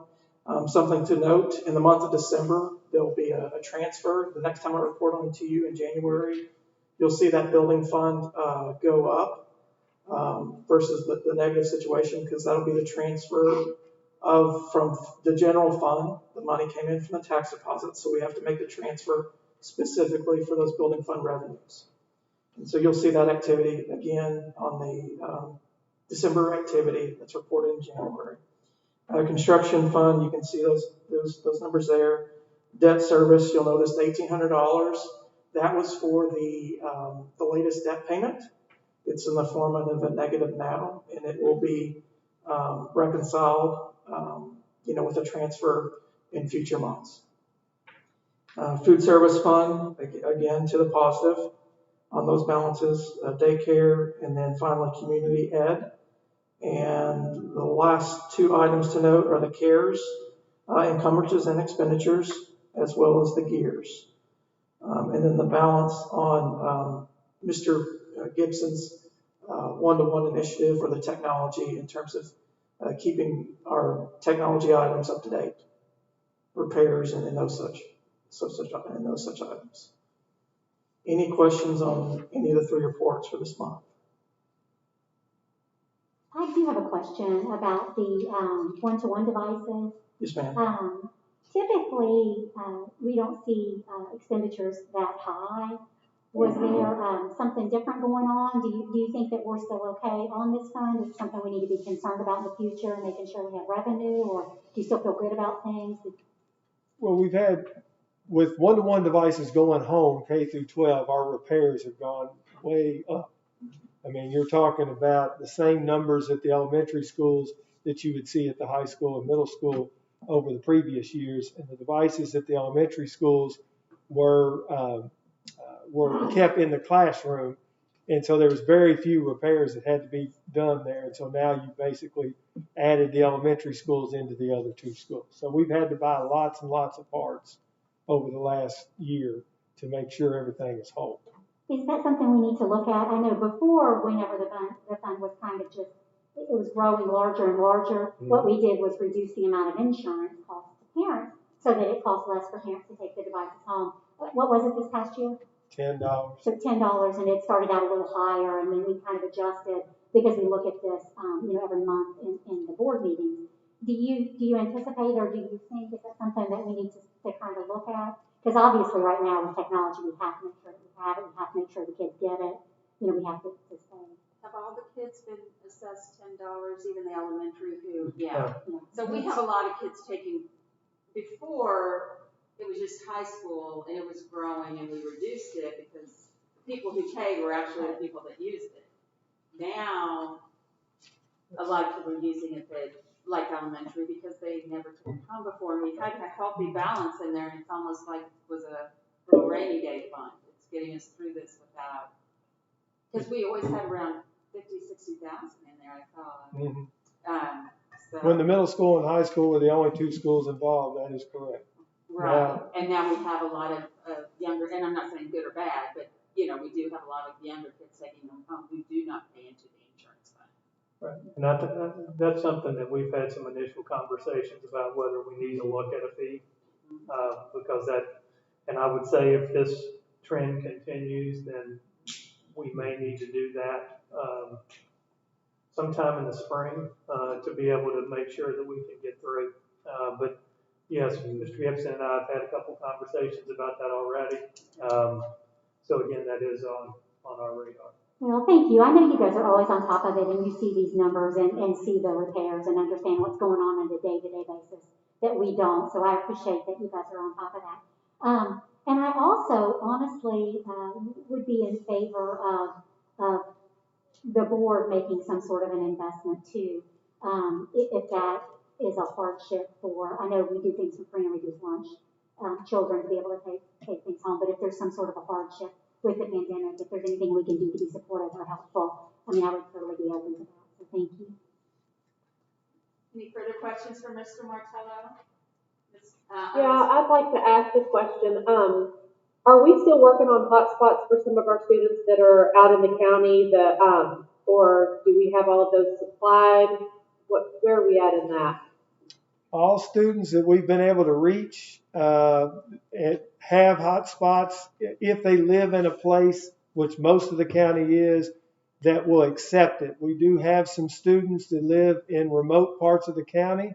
Something to note, in the month of December, there'll be a transfer. The next time I report on to you in January, you'll see that building fund go up versus the negative situation, because that'll be the transfer from the general fund. The money came in from the tax deposits, so we have to make the transfer specifically for those building fund revenues. And so you'll see that activity again on the December activity that's reported in January. Construction fund, you can see those numbers there. Debt service, you'll notice the $1,800. That was for the latest debt payment. It's in the form of a negative now, and it will be reconciled, with a transfer in future months. Food service fund, again, to the positive on those balances, daycare, and then finally community ed. And the last 2 items to note are the CARES, encumbrances and expenditures, as well as the gears. And then the balance on Mr. Gibson's one-to-one initiative for the technology in terms of keeping our technology items up to date, repairs and those such items. Any questions on any of the 3 reports for this month? I do have a question about the one-to-one devices. Yes, ma'am. Typically, we don't see expenditures that high. Was there something different going on? Do you think that we're still okay on this fund? Is it something we need to be concerned about in the future, making sure we have revenue, or do you still feel good about things? Well, we've had, with one-to-one devices going home, K through 12, our repairs have gone way up. I mean, you're talking about the same numbers at the elementary schools that you would see at the high school and middle school over the previous years. And the devices at the elementary schools were kept in the classroom. And so there was very few repairs that had to be done there. And so now you basically added the elementary schools into the other 2 schools. So we've had to buy lots and lots of parts over the last year to make sure everything is whole. Is that something we need to look at? I know before, whenever the fund was kind of just, it was growing larger and larger, what we did was reduce the amount of insurance costs to parents so that it costs less for parents to take the devices home. What was it this past year? $10. So $10, and it started out a little higher, and then we kind of adjusted because we look at this, every month in the board meetings. Do you anticipate, or do you think, is that something that we need to kind of look at? Because obviously right now with technology, we have to make sure that we have it, we have to make sure the kids get it, we have to say. Have all the kids been assessed $10, even the elementary who, yeah. So we have a lot of kids taking, before it was just high school and it was growing and we reduced it because the people who paid were actually the people that used it. Now, a lot of people are using it that, like elementary, because they never took it home before. And we had a healthy balance in there, and it's almost like it was a little rainy day fund. It's getting us through this without, because we always had around 60,000 in there, I thought. Mm-hmm. So, when the middle school and high school were the only two schools involved, that is correct. right. And now we have a lot of younger, and I'm not saying good or bad, but we do have a lot of younger kids taking them home who do not pay into the insurance fund. Right. And that's something that we've had some initial conversations about whether we need to look at a fee, because and I would say if this trend continues, then we may need to do that sometime in the spring to be able to make sure that we can get through. But yes, Mr. Gibson and I have had a couple conversations about that already. So again, that is on our radar. Well, thank you. I know you guys are always on top of it, and you see these numbers and see the repairs and understand what's going on a day-to-day basis that we don't. So I appreciate that you guys are on top of that. And I also, honestly, would be in favor of the board making some sort of an investment too, if that is a hardship for. I know we do things for free and reduced lunch, children to be able to take things home. But if there's some sort of a hardship with the pandemic, if there's anything we can do to be supportive or helpful, I would totally be open to that. So thank you. Any further questions for Mr. Martello? Yeah, I'd like to ask a question. Are we still working on hotspots for some of our students that are out in the county or do we have all of those supplied? Where are we at in that? All students that we've been able to reach have hotspots if they live in a place, which most of the county is, that will accept it. We do have some students that live in remote parts of the county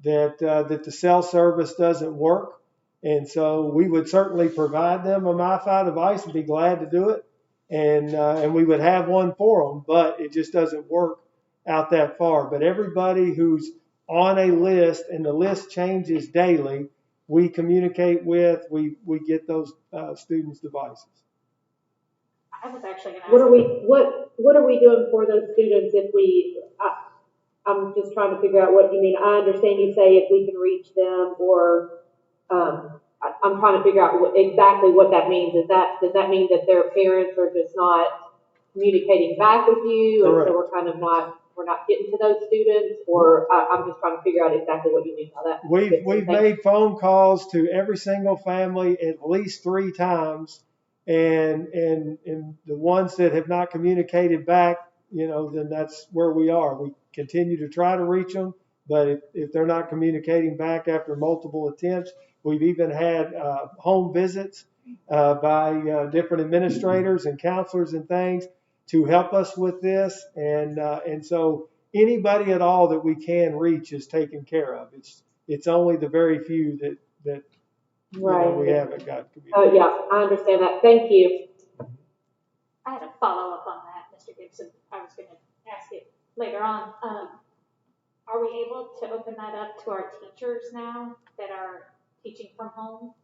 that the cell service doesn't work. And so we would certainly provide them a MiFi device and be glad to do it. And we would have one for them, but it just doesn't work out that far. But everybody who's on a list, and the list changes daily, we communicate with, we get those students' devices. I was actually going to ask. What are we doing for those students if I'm just trying to figure out what you mean. I understand you say if we can reach them, or I'm trying to figure out exactly what that means. Does that mean that their parents are just not communicating back with you, Correct. And so we're not getting to those students, or I'm just trying to figure out exactly what you mean by that. We've made phone calls to every single family at least 3 times, and the ones that have not communicated back, then that's where we are. We continue to try to reach them, but if they're not communicating back after multiple attempts, we've even had home visits by different administrators and counselors and things to help us with this, and so anybody at all that we can reach is taken care of. It's only the very few that right. We haven't got communication. Oh yeah, I understand that. Thank you. I had a follow-up on that, Mr. Gibson. I was going to ask it later on. Are we able to open that up to our teachers now that are teaching from home?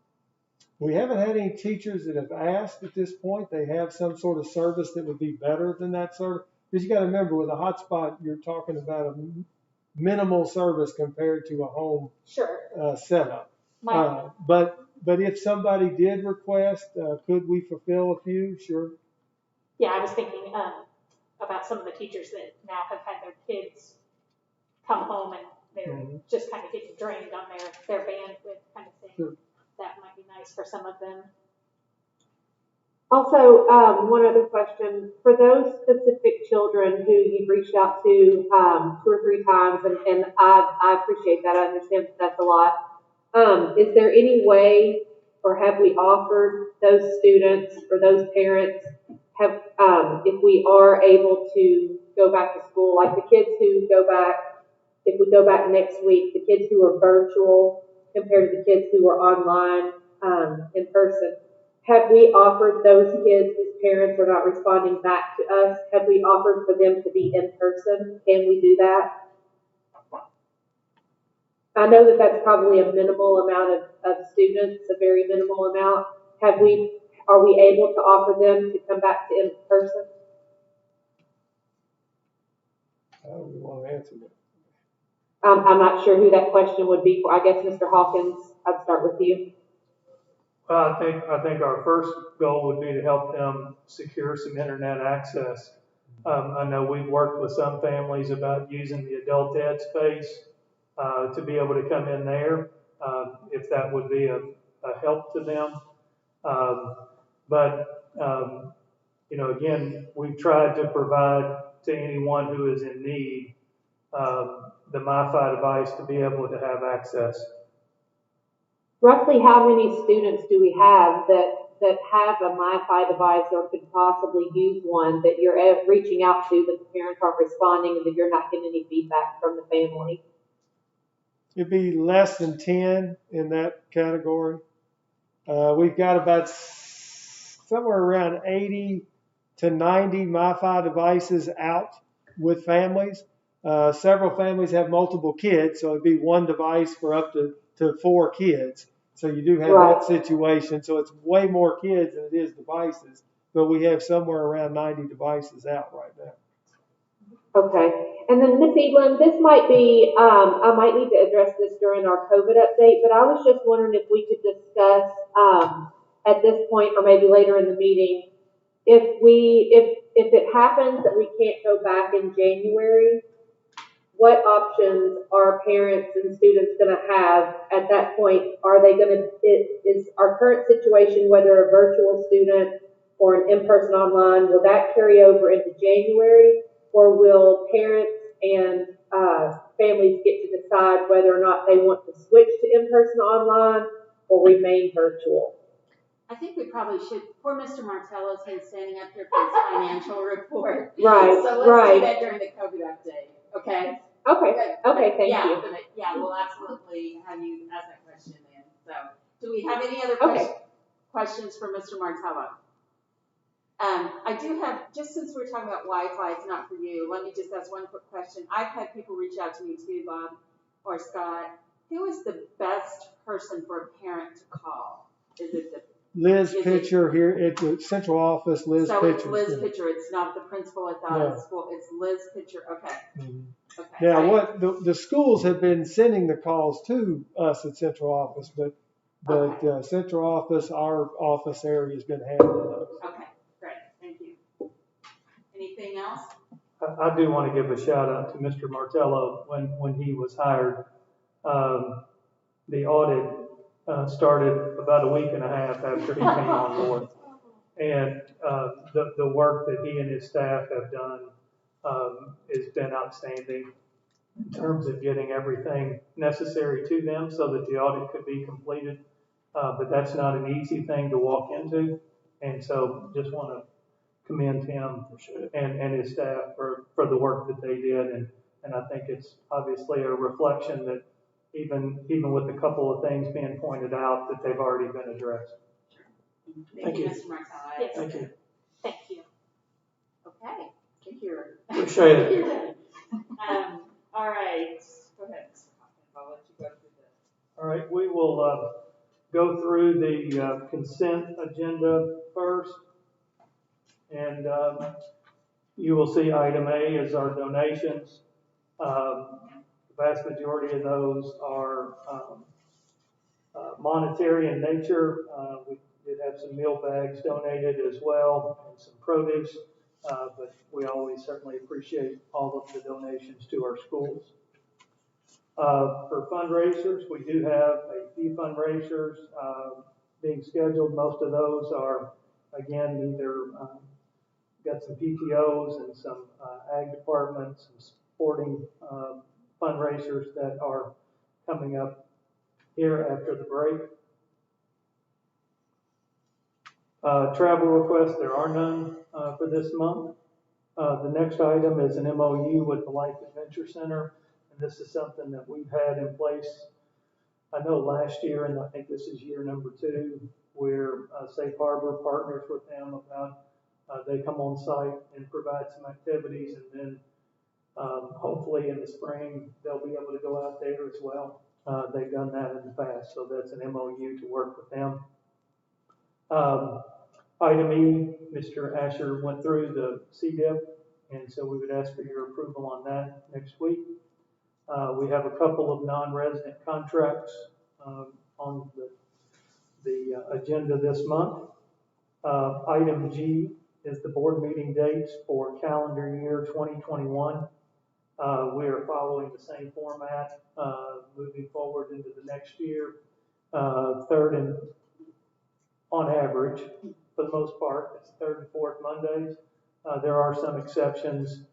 We haven't had any teachers that have asked at this point. They have some sort of service that would be better than that service. Because you got to remember, with a hotspot, you're talking about a minimal service compared to a home setup. But if somebody did request, could we fulfill a few? Sure. Yeah, I was thinking about some of the teachers that now have had their kids come home and they're just kind of getting drained on their bandwidth kind of thing. Sure. That might be nice for some of them. Also, one other question. For those specific children who you've reached out to 2 or 3 times, and I appreciate that. I understand that's a lot. Is there any way, or have we offered those students or those parents, if we are able to go back to school, like the kids who go back if we go back next week, the kids who are virtual compared to the kids who are online in person, have we offered those kids whose parents are not responding back to us, have we offered for them to be in person? Can we do that? I know that that's probably a minimal amount of students, a very minimal amount. Are we able to offer them to come back to in person? How do we want to answer that? I'm not sure who that question would be for. I guess Mr. Hawkins, I'd start with you. Well, I think our first goal would be to help them secure some internet access. I know we've worked with some families about using the adult ed space to be able to come in there, if that would be a help to them. Again, we've tried to provide to anyone who is in need the MiFi device to be able to have access. Roughly how many students do we have that have a MiFi device or could possibly use one that you're reaching out to, that the parents aren't responding and that you're not getting any feedback from the family? It'd be less than 10 in that category. We've got about somewhere around 80 to 90 MiFi devices out with families. Several families have multiple kids, so it'd be one device for up to 4 kids. So you do have that situation. So it's way more kids than it is devices, but we have somewhere around 90 devices out right now. Okay. And then Ms. Evelyn, this might be, I might need to address this during our COVID update, but I was just wondering if we could discuss at this point or maybe later in the meeting, if it happens that we can't go back in January, what options are parents and students going to have at that point? Are they going to, is our current situation, whether a virtual student or an in-person online, will that carry over into January? Or will parents and families get to decide whether or not they want to switch to in-person online or remain virtual? I think we probably should, poor Mr. Martello's been standing up here for his financial report. Right, So let's do that during the COVID update, okay? Okay, thank you. Yeah, we'll absolutely have you ask that question then. So, do we have any other questions for Mr. Martello? I do have, just since we're talking about Wi-Fi, it's not for you, let me just ask one quick question. I've had people reach out to me too, Bob or Scott. Who is the best person for a parent to call? Is it the Liz Pitcher here at the central office. Liz Pitcher. So it's Liz Pitcher. It's not the principal at the school. It's Liz Pitcher. Okay. Mm-hmm. Okay. Now, the schools have been sending the calls to us at central office, but central office, our office area has been handling those. Okay, great. Thank you. Anything else? I do want to give a shout out to Mr. Martello. When he was hired, the audit started about a week and a half after he came on board. And the work that he and his staff have done has been outstanding in terms of getting everything necessary to them so that the audit could be completed. But that's not an easy thing to walk into. And so just want to commend him and his staff for the work that they did. And I think it's obviously a reflection that even with a couple of things being pointed out, that they've already been addressed. Thank you, Mr. Martello. Yes. Thank you. Thank you. Okay. I think you're. Appreciate it. All right. Go ahead, Mr. Hawkins. I'll let you go through this. All right. We will go through the consent agenda first. And you will see item A is our donations. The vast majority of those are monetary in nature. We did have some meal bags donated as well and some produce, but we always certainly appreciate all of the donations to our schools. For fundraisers, we do have a few fundraisers being scheduled. Most of those are, again, either got some PTOs and some ag departments, some sporting fundraisers that are coming up here after the break. Travel requests, there are none for this month. The next item is an MOU with the Life Adventure Center, and this is something that we've had in place, I know last year, and I think this is year number 2, where Safe Harbor partners with them about they come on site and provide some activities, and then hopefully in the spring they'll be able to go out there as well. They've done that in the past, so that's an MOU to work with them. Item E, Mr. Asher went through the CDIP, and so we would ask for your approval on that next week. We have a couple of non-resident contracts on the agenda this month. Item G is the board meeting dates for calendar year 2021. We are following the same format, moving forward into the next year. Third and, on average, for the most part, it's third and fourth Mondays. There are some exceptions.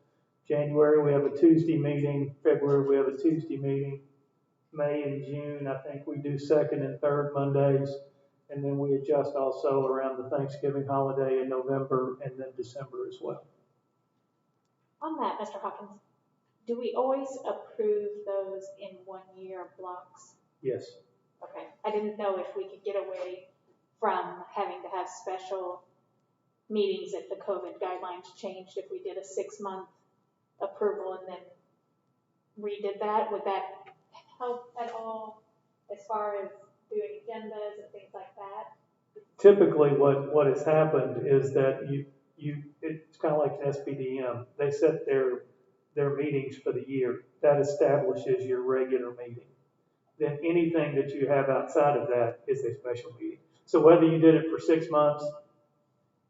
January, we have a Tuesday meeting. February, we have a Tuesday meeting. May and June, I think we do second and third Mondays. And then we adjust also around the Thanksgiving holiday in November and then December as well. On that, Mr. Hawkins, do we always approve those in 1-year blocks? Yes. Okay. I didn't know if we could get away from having to have special meetings if the COVID guidelines changed, if we did a 6-month approval and then redid that. Would that help at all as far as doing agendas and things like that? Typically what has happened is that it's kind of like an SPDM. They set their meetings for the year. That establishes your regular meeting. Then anything that you have outside of that is a special meeting. So whether you did it for 6 months,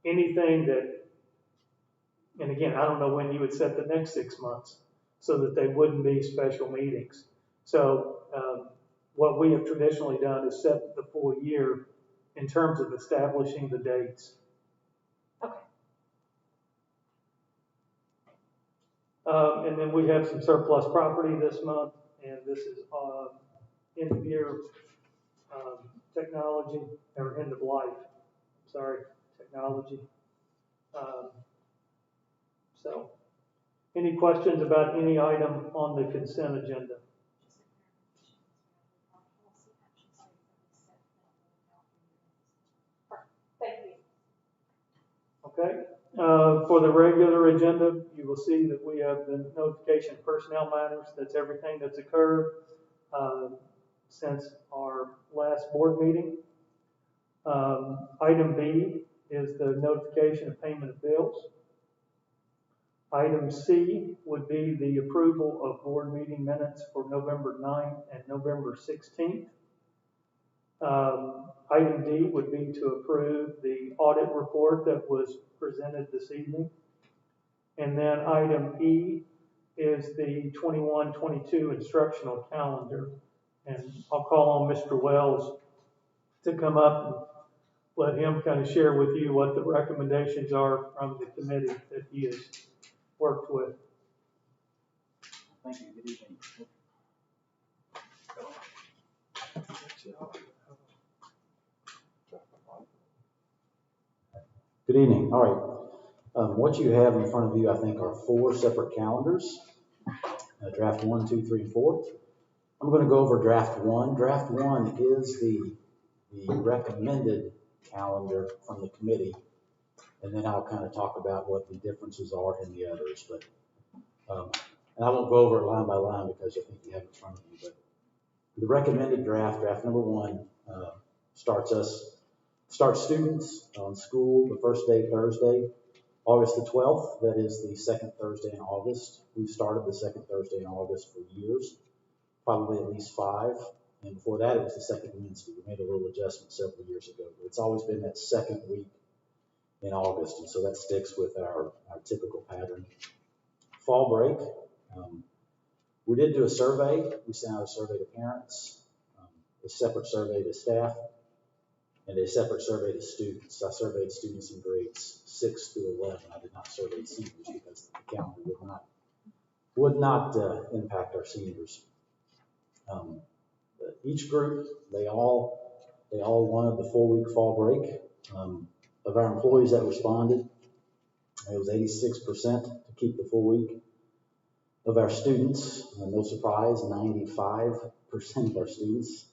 anything that, and again, I don't know when you would set the next 6 months so that they wouldn't be special meetings. So what we have traditionally done is set the full year in terms of establishing the dates. Okay. And then we have some surplus property this month, and this is end of year technology, or end of life, sorry, technology. So, any questions about any item on the consent agenda? Thank you. Okay. For the regular agenda, you will see that we have the notification of personnel matters. That's everything that's occurred since our last board meeting. Item B is the notification of payment of bills. Item C would be the approval of board meeting minutes for November 9th and November 16th. Item D would be to approve the audit report that was presented this evening. And then item E is the 21-22 instructional calendar. And I'll call on Mr. Wells to come up and let him kind of share with you what the recommendations are from the committee that he has worked with. Thank you. Good evening. Good evening. All right. What you have in front of you, I think, are 4 separate calendars. Draft 1, 2, 3, and 4. I'm going to go over draft 1. Draft 1 is the recommended calendar from the committee, and then I'll kind of talk about what the differences are in the others. But and I won't go over it line by line because I think you have it in front of you. But the recommended draft number 1, starts students on school the first day, Thursday, August the 12th. That is the second Thursday in August. We've started the second Thursday in August for years, probably at least 5. And before that, it was the second Wednesday. We made a little adjustment several years ago. But it's always been that second week in August, and so that sticks with our typical pattern. Fall break. We did do a survey. We sent out a survey to parents, a separate survey to staff, and a separate survey to students. I surveyed students in grades 6 through 11. I did not survey seniors because the calendar would not impact our seniors. Each group, they all wanted the full-week fall break. Of our employees that responded, it was 86% to keep the full week. of our students, no surprise, 95% of our students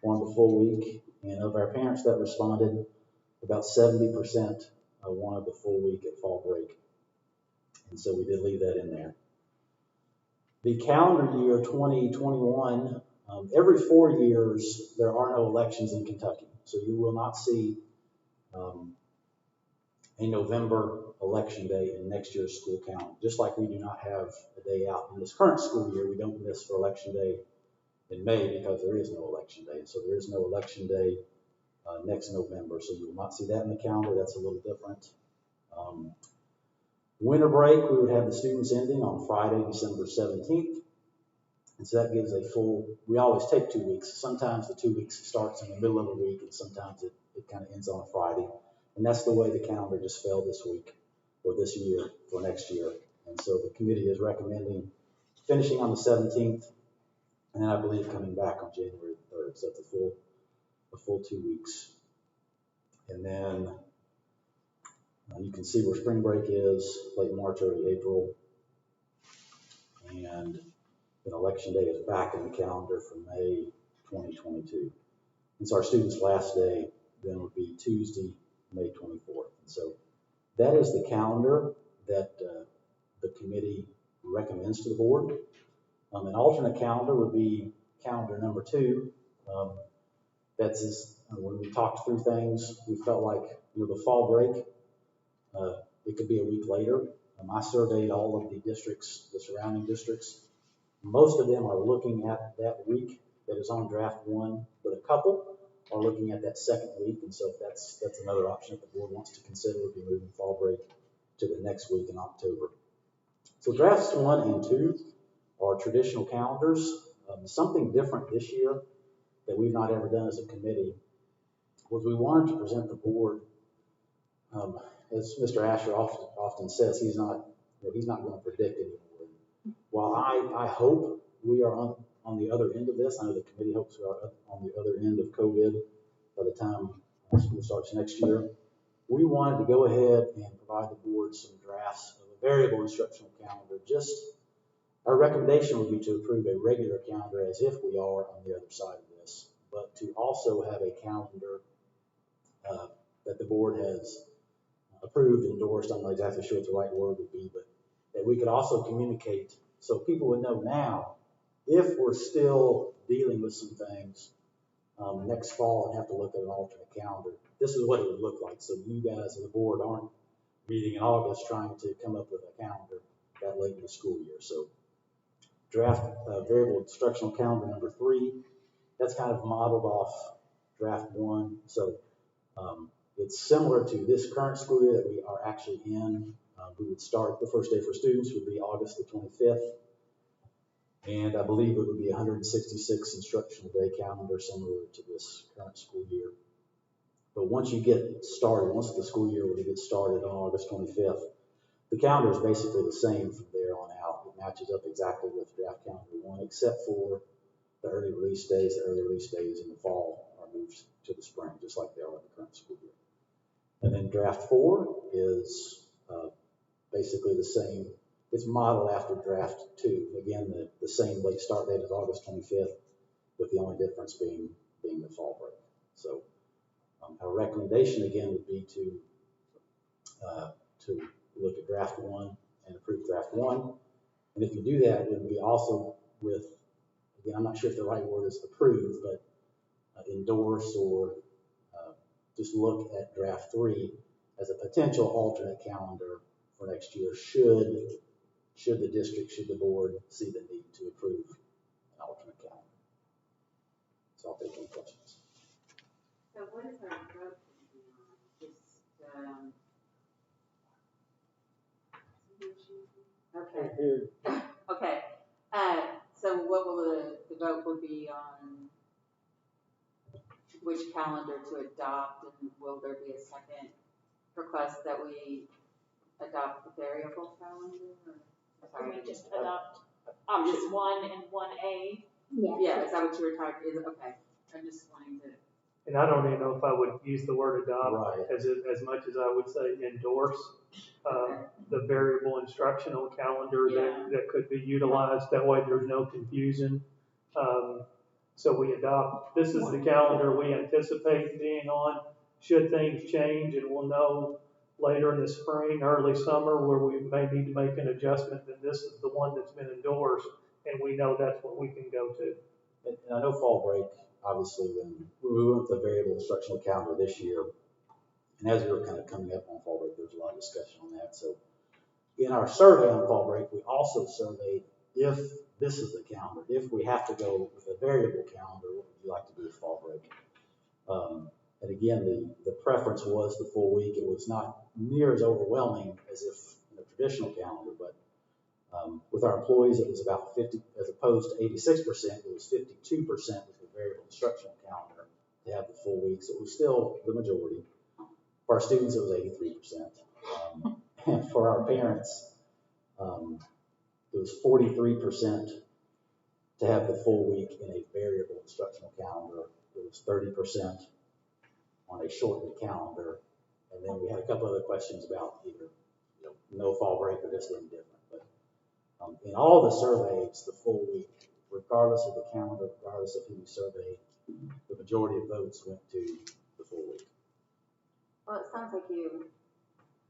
wanted the full week. And of our parents that responded, about 70% wanted the full week at fall break. And so we did leave that in there. The calendar year 2021, every 4 years, there are no elections in Kentucky. So you will not see a November election day in next year's school calendar. Just like we do not have a day out in this current school year, we don't miss for election day in May because there is no election day. So there is no election day next November. So you will not see that in the calendar. That's a little different. Winter break, we would have the students ending on Friday, December 17th. And so that gives a full, we always take 2 weeks. Sometimes the 2 weeks starts in the middle of a week and sometimes it kind of ends on a Friday. And that's the way the calendar just fell this week or this year for next year. And so the committee is recommending finishing on the 17th and then I believe coming back on January 3rd. So it's a full 2 weeks. And then you can see where spring break is, late March, early April. And then election day is back in the calendar for May 2022. And so our students' last day then would be Tuesday, May 24th. And so that is the calendar that the committee recommends to the board. An alternate calendar would be calendar number 2. That's just, when we talked through things, we felt like the fall break, it could be a week later. I surveyed all of the districts, the surrounding districts. Most of them are looking at that week that is on draft 1, but a couple are looking at that second week. And so that's another option that the board wants to consider, would be moving fall break to the next week in October. So drafts 1 and 2 are traditional calendars. Something different this year that we've not ever done as a committee was we wanted to present the board, as Mr. Asher often says, he's not going to predict anymore. While I hope we are on the other end of this, I know the committee hopes we are on the other end of COVID by the time school starts next year, we wanted to go ahead and provide the board some drafts of a variable instructional calendar. Just our recommendation would be to approve a regular calendar as if we are on the other side of this, but to also have a calendar that the board has approved, endorsed, I'm not exactly sure what the right word would be, but that we could also communicate so people would know now if we're still dealing with some things next fall and have to look at an alternate calendar, this is what it would look like. So you guys and the board aren't meeting in August trying to come up with a calendar that late in the school year. So draft variable instructional calendar number 3, that's kind of modeled off draft 1. So it's similar to this current school year that we are actually in. We would start, the first day for students would be August the 25th. And I believe it would be 166 instructional day calendar, similar to this current school year. But once you get started, once the school year will get started on August 25th, the calendar is basically the same from there on out. It matches up exactly with draft calendar 1, except for the early release days. The early release days in the fall are moved to the spring, just like they are in the current school year. And then draft 4 is basically the same. It's modeled after draft 2. Again, the same late start date as August 25th, with the only difference being the fall break. So our recommendation again would be to look at draft 1 and approve draft 1. And if you do that, it would be also with, again, I'm not sure if the right word is approve, but endorse or just look at draft 3 as a potential alternate calendar for next year should the district, should the board see the need to approve an alternate calendar. So I'll take any questions. So what is our vote? Okay. Okay. So what will the vote will be on which calendar to adopt, and will there be a second request that we adopt the variable calendar? Or we just adopt option 1 and 1A. Yeah, is that what you were talking about? Okay. I'm just wanting to. And I don't even know if I would use the word adopt Right. as much as I would say endorse. the variable instructional calendar that could be utilized. That way there's no confusion. So we adopt, this is the calendar we anticipate being on. Should things change, and we'll know later in the spring, early summer, where we may need to make an adjustment, then this is the one that's been endorsed, and we know that's what we can go to. And I know fall break, obviously, when we went with the variable instructional calendar this year, and as we were kind of coming up on fall break, there was a lot of discussion on that. So in our survey on fall break, we also surveyed if this is the calendar, if we have to go with a variable calendar, what would you like to do with fall break? And again, the preference was the full week. It was not near as overwhelming as if in a traditional calendar, but with our employees, it was about 50, as opposed to 86%, it was 52% with the variable instructional calendar to have the full week. So it was still the majority. For our students, it was 83%. And for our parents, it was 43% to have the full week in a variable instructional calendar. It was 30% on a shortened calendar. And then we had a couple other questions about either no fall break or just indifferent. But in all the surveys, the full week, regardless of the calendar, regardless of who you surveyed, the majority of votes went to the full week. Well, it sounds like you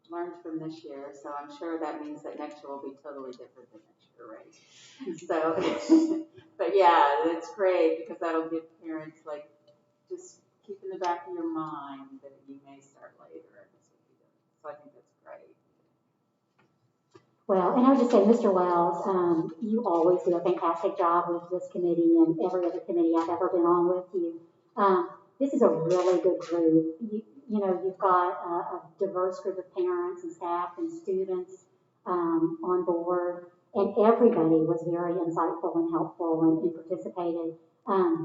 learned from this year, so I'm sure that means that next year will be totally different than next year, right? So, but yeah, it's great because that'll give parents just keep in the back of your mind that you may start later and this will be different. So I think that's great. Well, and I would just say, Mr. Wells, you always do a fantastic job with this committee and every other committee I've ever been on with you. This is a really good group. You've got a diverse group of parents and staff and students on board, and everybody was very insightful and helpful and participated.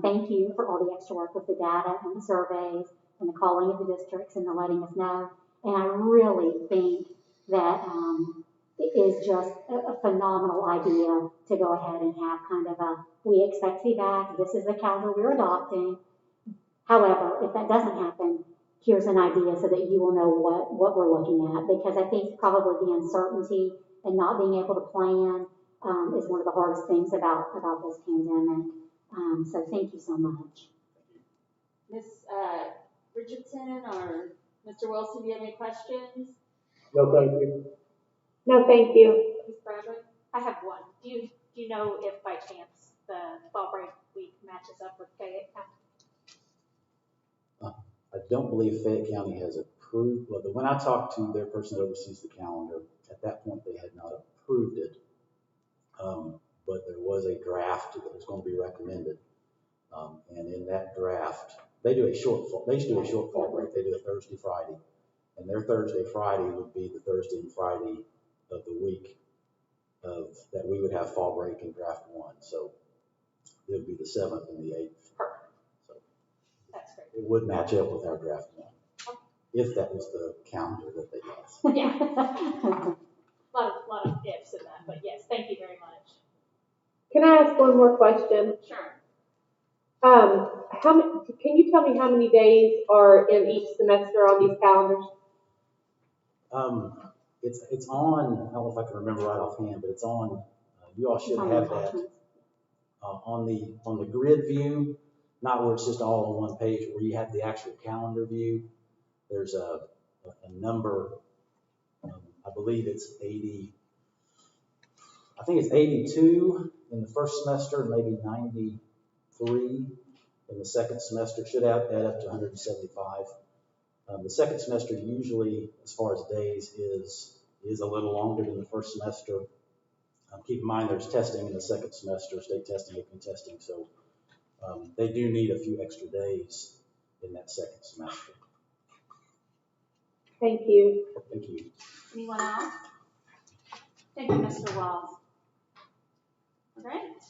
Thank you for all the extra work with the data and the surveys and the calling of the districts and the letting us know. And I really think that it is just a phenomenal idea to go ahead and have kind of we expect feedback, this is the calendar we're adopting. However, if that doesn't happen, here's an idea so that you will know what we're looking at. Because I think probably the uncertainty and not being able to plan is one of the hardest things about this pandemic. So thank you so much. Ms. Richardson or Mr. Wilson, do you have any questions? No, thank you. No, thank you. Ms. Bradley? I have one. Do you know if by chance the fall break week matches up with Fayette County? I don't believe Fayette County has approved, well, when I talked to their person that oversees the calendar, at that point they had not approved it. But there was a draft that was going to be recommended. And in that draft, they do a short fall break. They do a Thursday, Friday. And their Thursday, Friday would be the Thursday and Friday of the week that we would have fall break in draft one. So it would be the 7th and the 8th. Perfect. So that's great. It would match up with our draft one, if that was the calendar that they used. Yeah. a lot of ifs in that, but yes, thank you very much. Can I ask one more question? Sure. Can you tell me how many days are in each semester on these calendars? It's on, I don't know if I can remember right offhand, but it's on, you all should have that on the grid view, not where it's just all on one page, where you have the actual calendar view. There's a number, I believe it's 80, I think it's 82 in the first semester, maybe 93 in the second semester. It should add up to 175. The second semester usually, as far as days, is a little longer than the first semester. Keep in mind there's testing in the second semester, state testing, open testing, so they do need a few extra days in that second semester. Thank you. Thank you. Anyone else? Thank you, Mr. Wells. All right.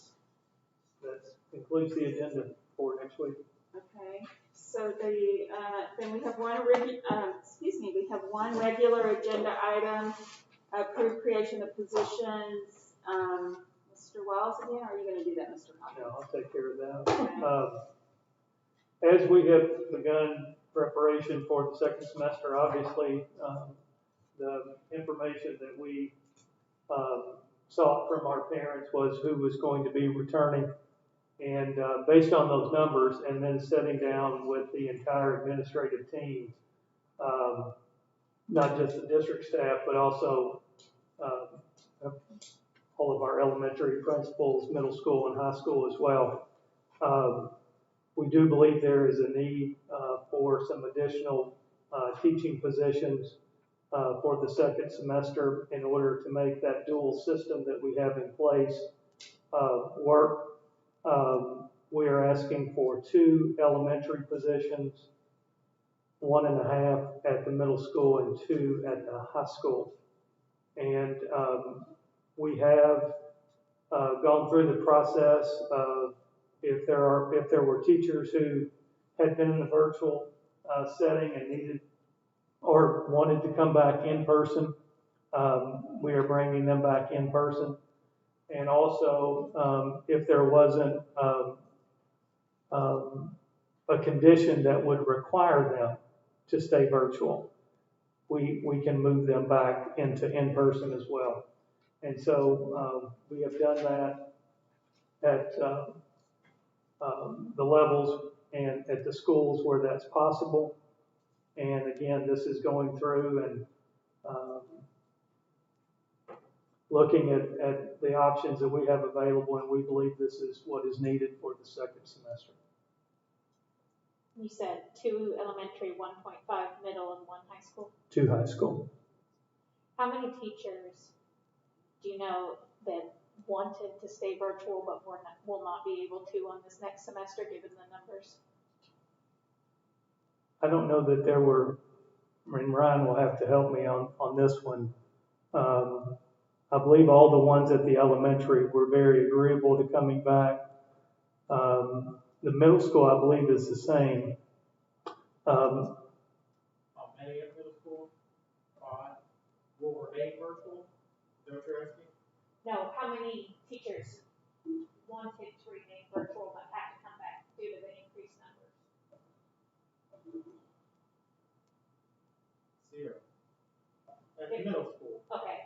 That concludes the agenda for next week. Okay. So then we have we have one regular agenda item, approved creation of positions. Mr. Wells again, or are you going to do that, Mr. Hopkins? Yeah, I'll take care of that. As we have begun preparation for the second semester, obviously, the information that we sought from our parents was who was going to be returning. And based on those numbers, and then sitting down with the entire administrative team, not just the district staff, but also all of our elementary principals, middle school and high school as well. We do believe there is a need for some additional teaching positions for the second semester in order to make that dual system that we have in place work. We are asking for 2 elementary positions, 1.5 at the middle school and 2 at the high school. And we have gone through the process of if there were teachers who had been in the virtual setting and needed or wanted to come back in person, we are bringing them back in person. And also, if there wasn't a condition that would require them to stay virtual, we can move them back into in-person as well. And so we have done that at the levels and at the schools where that's possible. And again, this is going through and looking at the options that we have available, and we believe this is what is needed for the second semester. You said 2 elementary, 1.5 middle, and 1 high school? 2 high school. How many teachers do you know that wanted to stay virtual but will not be able to on this next semester given the numbers? I don't know that there were, and Ryan will have to help me on this one. I believe all the ones at the elementary were very agreeable to coming back. The middle school, I believe, is the same. How many at middle school? 5. Were 8 virtual? Is that what you're asking? No, how many teachers wanted to remain virtual but had to come back due to the increased numbers? 0. At the middle school. Okay.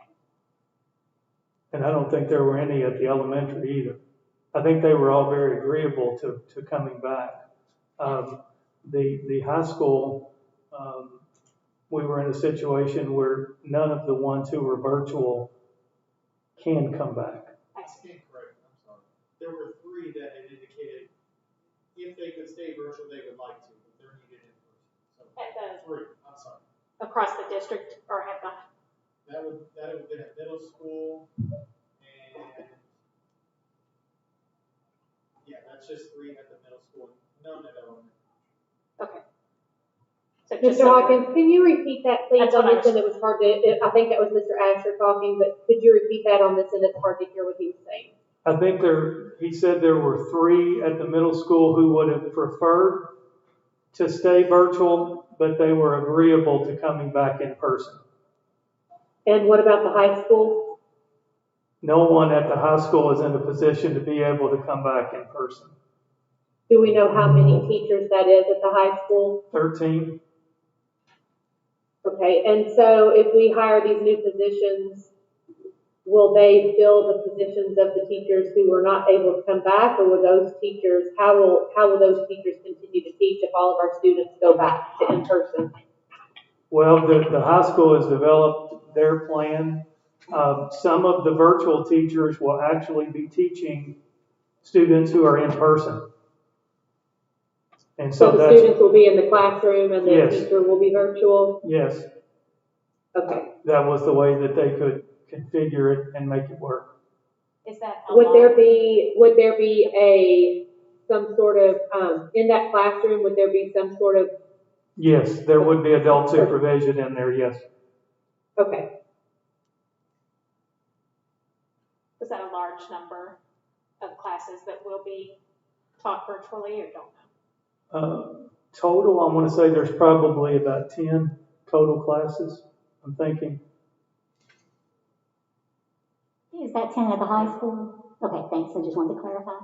And I don't think there were any at the elementary either. I think they were all very agreeable to coming back. The high school, we were in a situation where none of the ones who were virtual can come back. I stand corrected, I'm sorry. There were 3 that had indicated if they could stay virtual, they would like to, but they're needed in person. So At the 3, I'm sorry. across the district or at the That would have been at middle school, and yeah, that's just 3 at the middle school, none at elementary. okay. So just Mr. Hawkins, can you repeat that, please? That's On what I this end, it was hard to, I think that was Mr. Asher talking, but could you repeat that on this end? It's hard to hear what he was saying. I think he said there were 3 at the middle school who would have preferred to stay virtual, but they were agreeable to coming back in person. And what about the high school? No one at the high school is in a position to be able to come back in person. Do we know how many teachers that is at the high school? 13. Okay, and so if we hire these new positions, will they fill the positions of the teachers who were not able to come back, or will those teachers, how will those teachers continue to teach if all of our students go back to in-person? Well, the high school has developed their plan. Some of the virtual teachers will actually be teaching students who are in person. And So the students will be in the classroom and the Yes. teacher will be virtual? Yes, Okay. that was the way that they could configure it and make it work. is that Would there be some sort of, in that classroom, would there be some sort of, Yes, there would be adult supervision in there, yes. okay. is that a large number of classes that will be taught virtually or don't know? Total, I want to say there's probably about 10 total classes, I'm thinking. Is that 10 at the high school? Okay, thanks. I just wanted to clarify.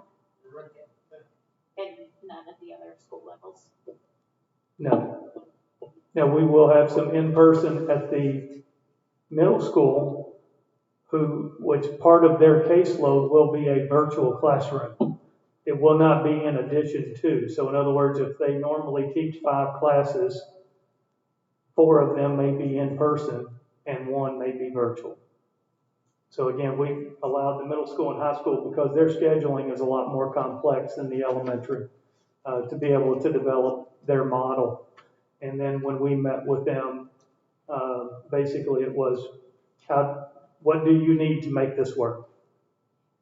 And none at the other school levels? No. Now, we will have some in-person at the middle school, which part of their caseload will be a virtual classroom. It will not be in addition to. So in other words, if they normally teach 5 classes, 4 of them may be in person and 1 may be virtual. So again, we allowed the middle school and high school, because their scheduling is a lot more complex than the elementary, to be able to develop their model. And then when we met with them, basically it was, what do you need to make this work?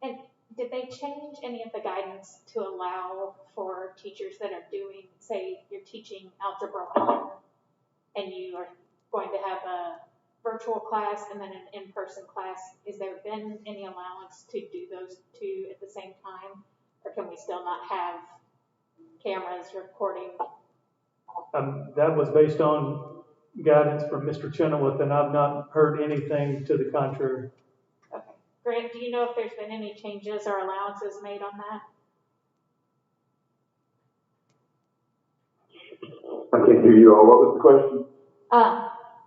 And did they change any of the guidance to allow for teachers that are doing, say, you're teaching Algebra 1 and you are going to have a virtual class and then an in-person class? Has there been any allowance to do those 2 at the same time? Or can we still not have cameras recording? That was based on guidance from Mr. Chenoweth, and I've not heard anything to the contrary. Okay. Grant, do you know if there's been any changes or allowances made on that? I can't hear you all. What was the question?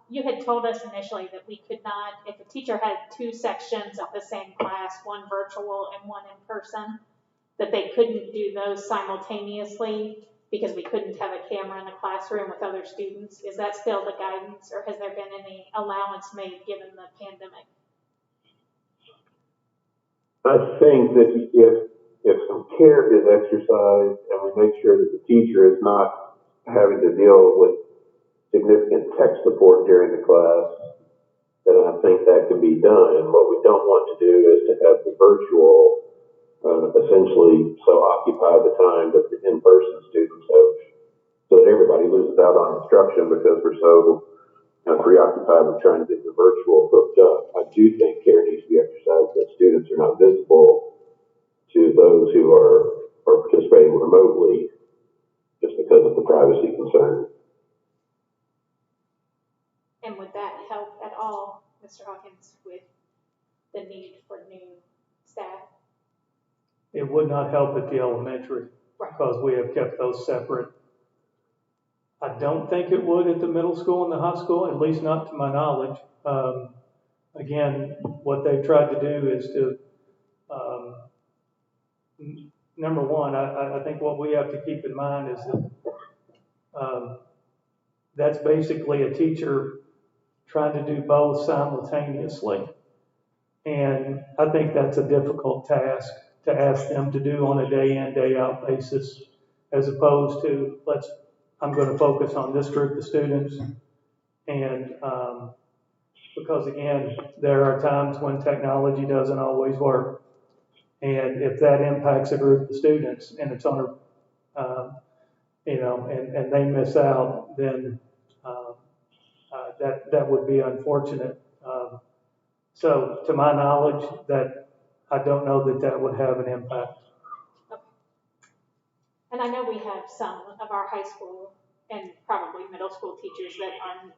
You had told us initially that we could not, if a teacher had 2 sections of the same class, one virtual and one in person, that they couldn't do those simultaneously because we couldn't have a camera in the classroom with other students. Is that still the guidance, or has there been any allowance made given the pandemic? I think that if some care is exercised and we make sure that the teacher is not having to deal with significant tech support during the class, then I think that can be done. And what we don't want to do is to have the virtual essentially so occupy the time that the in-person students have, so that everybody loses out on instruction because we're so preoccupied with trying to get the virtual hooked up. I do think care needs to be exercised that students are not visible to those who are participating remotely just because of the privacy concern. And would that help at all, Mr. Hawkins, with the need for new staff? It would not help at the elementary, right, because we have kept those separate. I don't think it would at the middle school and the high school, at least not to my knowledge. Again, what they've tried to do is to, number one, I think what we have to keep in mind is that that's basically a teacher trying to do both simultaneously. And I think that's a difficult task to ask them to do on a day in, day out basis, as opposed to, I'm going to focus on this group of students. And because again, there are times when technology doesn't always work. And if that impacts a group of students and it's on and they miss out, then that would be unfortunate. So to my knowledge, that I don't know that would have an impact. Okay. And I know we have some of our high school and probably middle school teachers that are,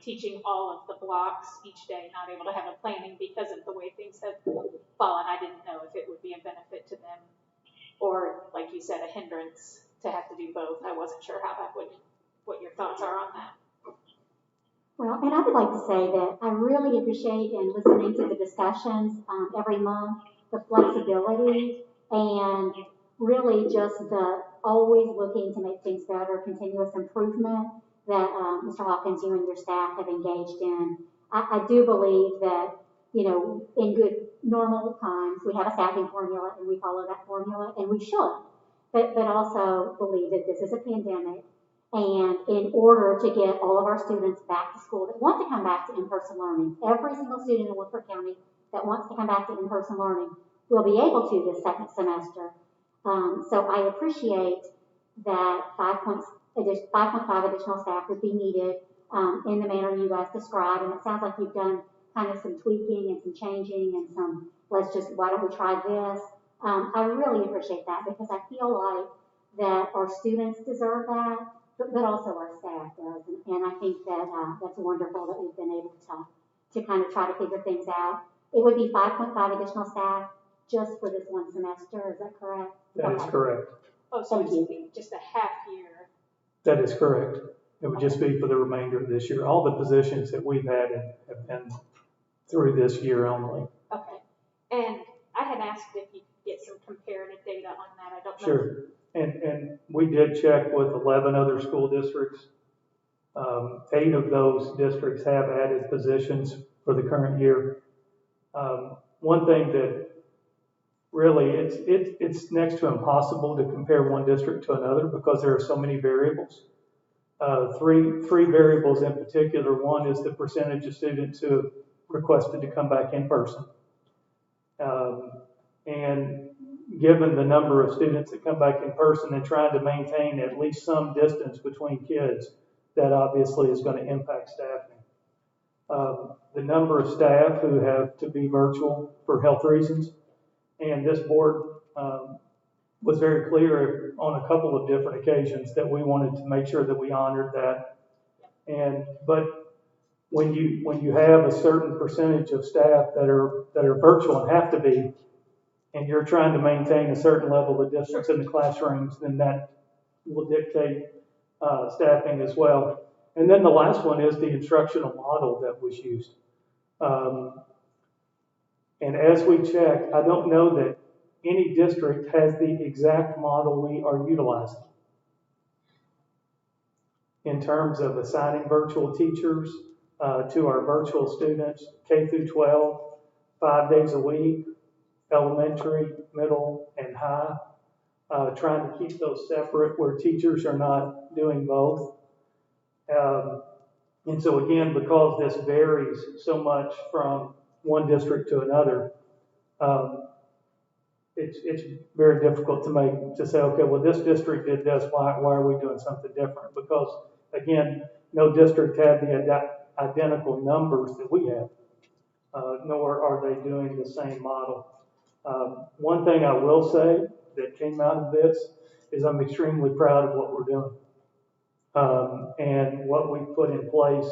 teaching all of the blocks each day, not able to have a planning because of the way things have fallen. I didn't know if it would be a benefit to them or, like you said, a hindrance to have to do both. I wasn't sure what your thoughts are on that. Well, and I would like to say that I really appreciate in listening to the discussions every month, the flexibility and really just the always looking to make things better, continuous improvement that Mr. Hawkins, you and your staff have engaged in. I do believe that, in good normal times, we have a staffing formula and we follow that formula, and we should. But also believe that this is a pandemic. And in order to get all of our students back to school that want to come back to in-person learning, every single student in Woodford County that wants to come back to in-person learning will be able to this second semester. So I appreciate that 5.5 additional staff would be needed in the manner you guys described. And it sounds like you've done kind of some tweaking and some changing and some, why don't we try this? I really appreciate that because I feel like that our students deserve that, but also our staff does. And I think that that's wonderful that we've been able to kind of try to figure things out. It would be 5.5 additional staff just for this one semester. Is that correct? That is correct. Oh, so it's just a half year. That is correct. It would just be for the remainder of this year. All the positions that we've had have been through this year only. Okay. And I had asked if you could get some comparative data on that. I don't know. Sure. And we did check with 11 other school districts. 8 of those districts have added positions for the current year. One thing that really, it's next to impossible to compare one district to another because there are so many variables. Three variables in particular. One is the percentage of students who have requested to come back in person. And given the number of students that come back in person and trying to maintain at least some distance between kids, that obviously is going to impact staffing. The number of staff who have to be virtual for health reasons. And this board was very clear on a couple of different occasions that we wanted to make sure that we honored that. But when you have a certain percentage of staff that are virtual and have to be, and you're trying to maintain a certain level of distance in the classrooms, then that will dictate staffing as well. And then the last one is the instructional model that was used. And as we checked, I don't know that any district has the exact model we are utilizing in terms of assigning virtual teachers to our virtual students, K through 12, 5 days a week, elementary, middle, and high, trying to keep those separate where teachers are not doing both. And so again, because this varies so much from one district to another, it's very difficult to say, okay, well, this district did this, why are we doing something different? Because again, no district had the identical numbers that we have, nor are they doing the same model. One thing I will say that came out of this is I'm extremely proud of what we're doing and what we put in place.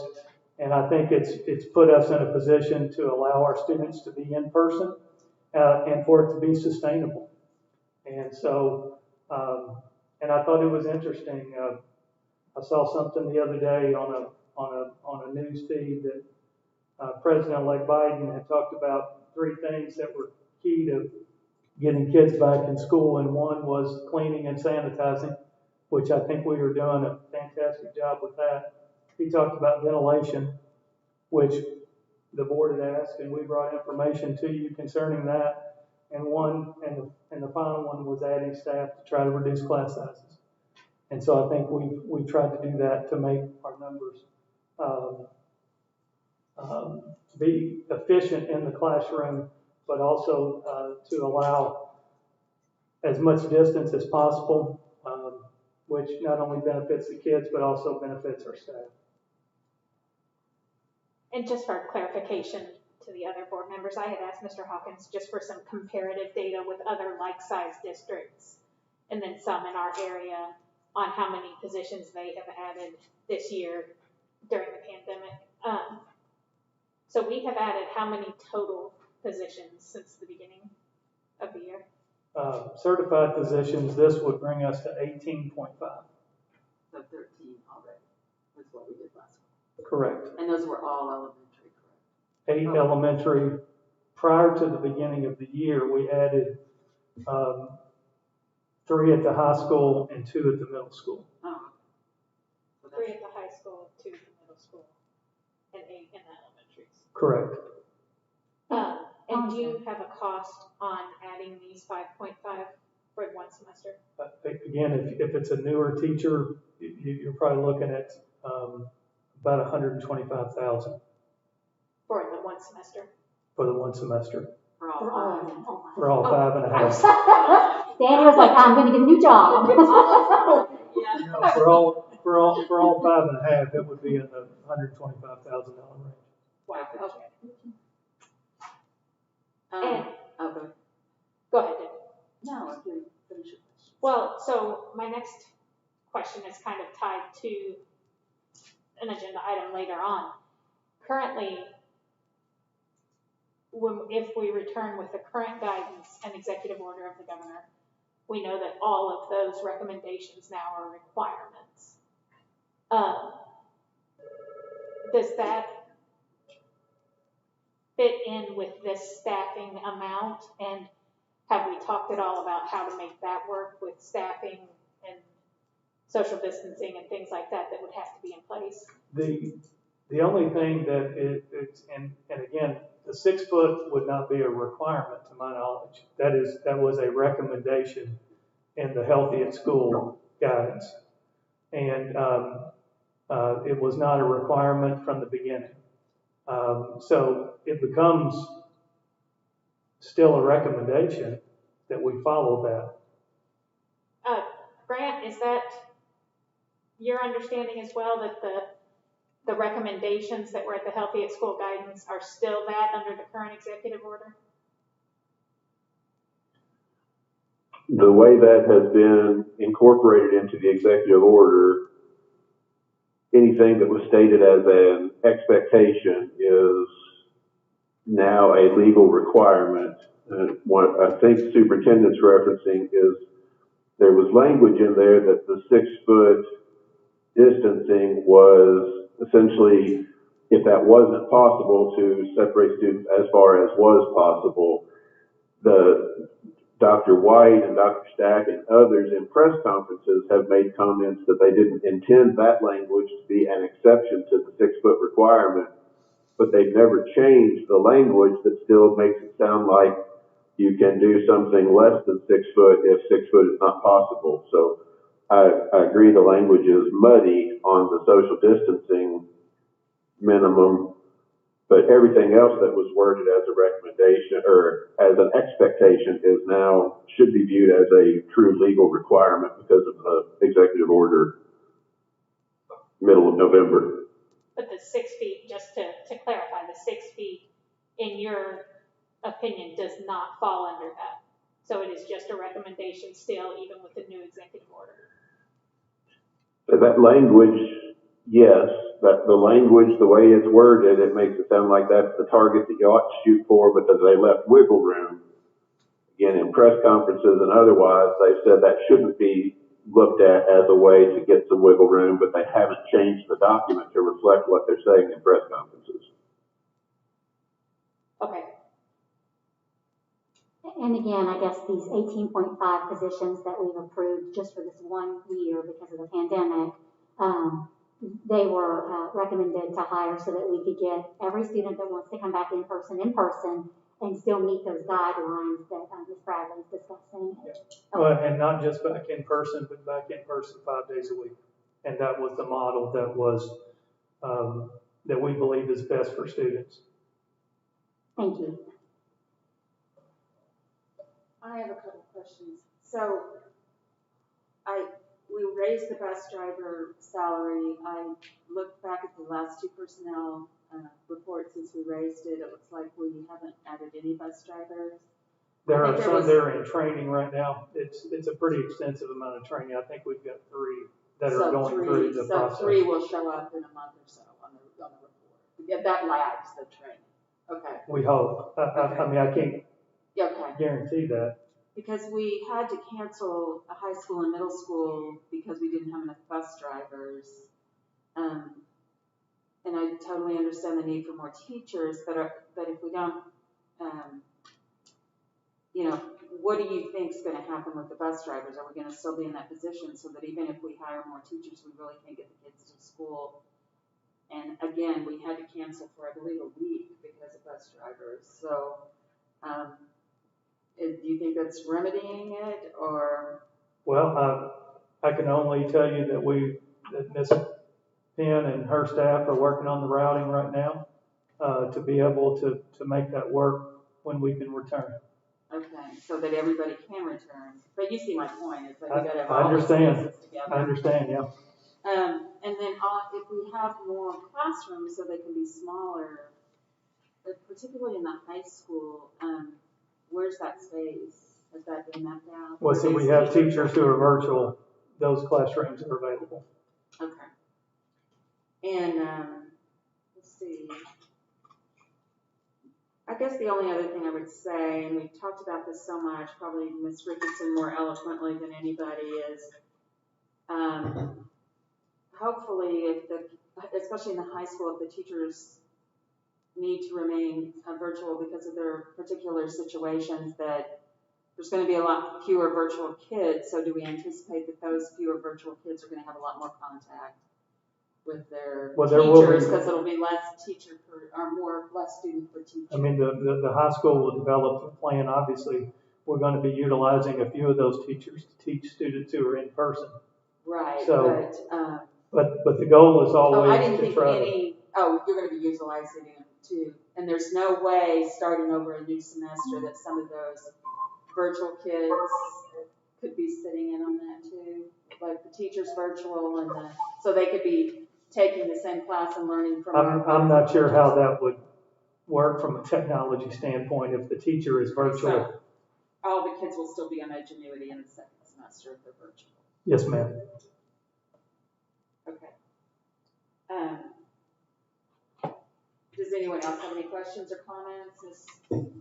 And I think it's put us in a position to allow our students to be in person and for it to be sustainable. And so, and I thought it was interesting. I saw something the other day on a news feed that President-elect Biden had talked about 3 things that were key to getting kids back in school, and one was cleaning and sanitizing, which I think we are doing a fantastic job with that. He talked about ventilation, which the board had asked, and we brought information to you concerning that. And the final one was adding staff to try to reduce class sizes. And so I think we tried to do that to make our numbers be efficient in the classroom, but also to allow as much distance as possible, which not only benefits the kids, but also benefits our staff. And just for clarification to the other board members, I had asked Mr. Hawkins just for some comparative data with other like-sized districts, and then some in our area on how many positions they have added this year during the pandemic. So we have added how many total positions since the beginning of the year? Certified positions, this would bring us to 18.5. So 13 already. That's what we did last week. Correct. And those were all elementary, correct? 8 elementary. Prior to the beginning of the year, we added 3 at the high school and 2 at the middle school. Oh. So 3 at the high school, 2 at the middle school, and 8 in the elementaries. Correct. And do you have a cost on adding these 5.5 for 1 semester? Again, if it's a newer teacher, you're probably looking at about $125,000 For the 1 semester? for the 1 semester. For all 5. For all 5 and a half. Danny was like, I'm going to get a new job. Yeah. For all 5 and a half, it would be in the $125,000 range. Wow, okay. Okay. Go ahead, Deb. No, I'm doing finish your question. Well, so my next question is kind of tied to an agenda item later on. Currently, if we return with the current guidance and executive order of the governor, we know that all of those recommendations now are requirements. Does that, fit in with this staffing amount? And have we talked at all about how to make that work with staffing and social distancing and things like that that would have to be in place? The only thing that it's, and again, the 6 foot would not be a requirement to my knowledge. That was a recommendation in the Healthy at School guidance. And it was not a requirement from the beginning. So it becomes still a recommendation that we follow that. Grant, is that your understanding as well, that the recommendations that were at the Healthy at School guidance are still that under the current executive order? The way that has been incorporated into the executive order, anything that was stated as an expectation is now a legal requirement. What I think the superintendent's referencing is there was language in there that the 6 foot distancing was essentially, if that wasn't possible to separate students as far as was possible, Dr. White and Dr. Stack and others in press conferences have made comments that they didn't intend that language to be an exception to the 6 foot requirement, but they've never changed the language that still makes it sound like you can do something less than 6 foot if 6 foot is not possible. So I agree the language is muddy on the social distancing minimum, but everything else that was worded as a recommendation or as an expectation is now should be viewed as a true legal requirement because of the executive order middle of November. But the 6 feet, just to clarify, the 6 feet, in your opinion, does not fall under that. So it is just a recommendation still, even with the new executive order. That language, yes, that the language, the way it's worded, it makes it sound like that's the target that you ought to shoot for, but that they left wiggle room. Again, in press conferences and otherwise, they said that shouldn't be looked at as a way to get some wiggle room, but they haven't changed the document to reflect what they're saying in press conferences. Okay. And again, I guess these 18.5 positions that we've approved just for this 1 year because of the pandemic, they were recommended to hire so that we could get every student that wants to come back in person and still meet those guidelines that Ms. Bradley is discussing. Yeah. Well, and not just back in person, but back in person 5 days a week. And that was the model that was that we believe is best for students. Thank you. I have a couple questions. So we raised the bus driver salary. I looked back at the last 2 personnel reports since we raised it. It looks like we haven't added any bus drivers. There are some that are in training right now. It's a pretty extensive amount of training. I think we've got 3 that are going through the process. So 3 will show up in a month or so on the report. Yeah, that lags the training. Okay. We hope. I mean, I can't guarantee that. Because we had to cancel a high school and middle school because we didn't have enough bus drivers. And I totally understand the need for more teachers, but if we don't, what do you think is going to happen with the bus drivers? Are we going to still be in that position so that even if we hire more teachers, we really can't get the kids to school? And again, we had to cancel for, I believe, a week because of bus drivers. So, do you think that's remedying it, or? Well, I can only tell you that Ms. Penn and her staff are working on the routing right now to be able to make that work when we can return. Okay, so that everybody can return. But you see my point. It's like we got to have I all understand. the pieces together. I understand, yeah. And then if we have more classrooms so they can be smaller, particularly in the high school, where's that space? Has that been mapped out? Well, so we have teachers who are virtual. Those classrooms are available. Okay. And let's see. I guess the only other thing I would say, and we've talked about this so much, probably Ms. Richardson more eloquently than anybody, is hopefully, especially in the high school, if the teachers need to remain virtual because of their particular situations, that there's going to be a lot fewer virtual kids. So do we anticipate that those fewer virtual kids are going to have a lot more contact with their teachers, because it'll be less teacher per, or less student per teacher? I mean, the high school will develop a plan. Obviously, we're going to be utilizing a few of those teachers to teach students who are in person. Right. So, but the goal is always I didn't to think try any. Oh, you're going to be utilizing them too, and there's no way starting over a new semester that some of those virtual kids could be sitting in on that too, like the teachers virtual, and so they could be taking the same class and learning from. I'm not sure how that would work from a technology standpoint if the teacher is virtual. So all the kids will still be on Edgenuity in the second semester if they're virtual. Yes, ma'am. Okay. Does anyone else have any questions or comments, Ms.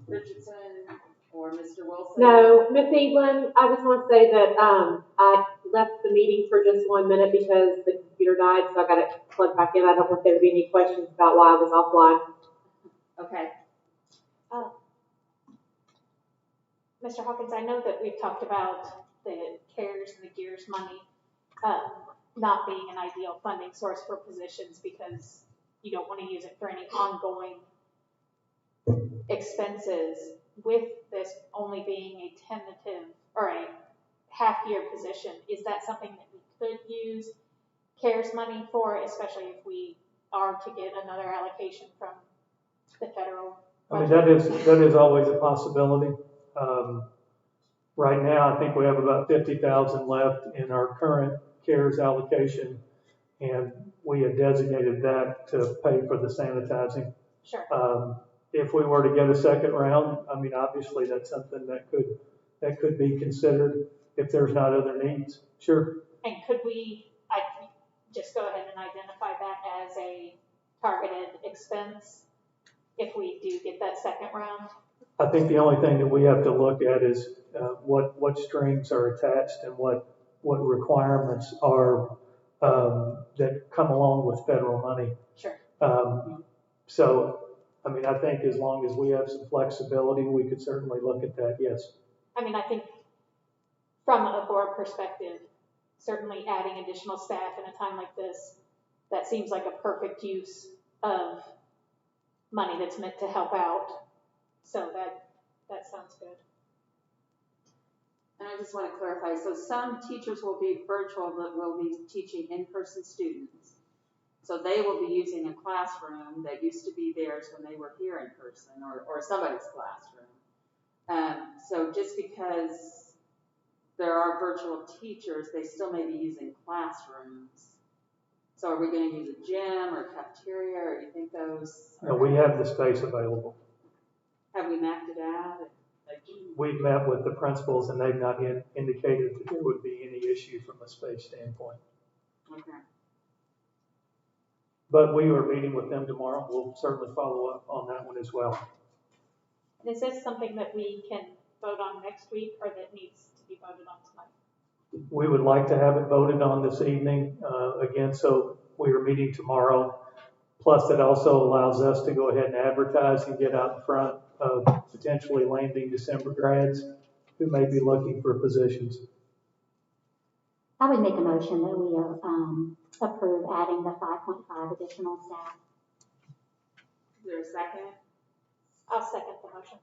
Richardson or Mr. Wilson? No, Miss Evelyn, I just want to say that I left the meeting for just 1 minute because the computer died, so I got it plugged back in. I don't know if there would be any questions about why I was offline. Okay. Mr. Hawkins, I know that we've talked about the CARES and the GEARS money not being an ideal funding source for positions because you don't want to use it for any ongoing expenses. With this only being a tentative or a half-year position, is that something that we could use CARES money for, especially if we are to get another allocation from the federal budget? I mean, that is always a possibility. Right now, I think we have about $50,000 left in our current CARES allocation, and we have designated that to pay for the sanitizing. Sure. If we were to get a second round, I mean, obviously that's something that could be considered if there's not other needs. Sure. And could we just go ahead and identify that as a targeted expense if we do get that second round? I think the only thing that we have to look at is what strings are attached and what requirements are that come along with federal money. Sure. So, I mean, I think as long as we have some flexibility, we could certainly look at that, yes. I mean, I think from a board perspective, certainly adding additional staff in a time like this, that seems like a perfect use of money that's meant to help out. So that sounds good. And I just want to clarify, so some teachers will be virtual but will be teaching in-person students. So they will be using a classroom that used to be theirs when they were here in person, or somebody's classroom. So just because there are virtual teachers, they still may be using classrooms. So are we going to use a gym or cafeteria, or do you think those? No, we have the space available. Have we mapped it out? We've met with the principals and they've not indicated that there would be any issue from a space standpoint. Okay. But we are meeting with them tomorrow. We'll certainly follow up on that one as well. And is this something that we can vote on next week or that needs to be voted on tonight? We would like to have it voted on this evening. Again, so we are meeting tomorrow. Plus, it also allows us to go ahead and advertise and get out in front of potentially landing December grads who may be looking for positions. I would make a motion that we approve adding the 5.5 additional staff. Is there a second? I'll second the motion.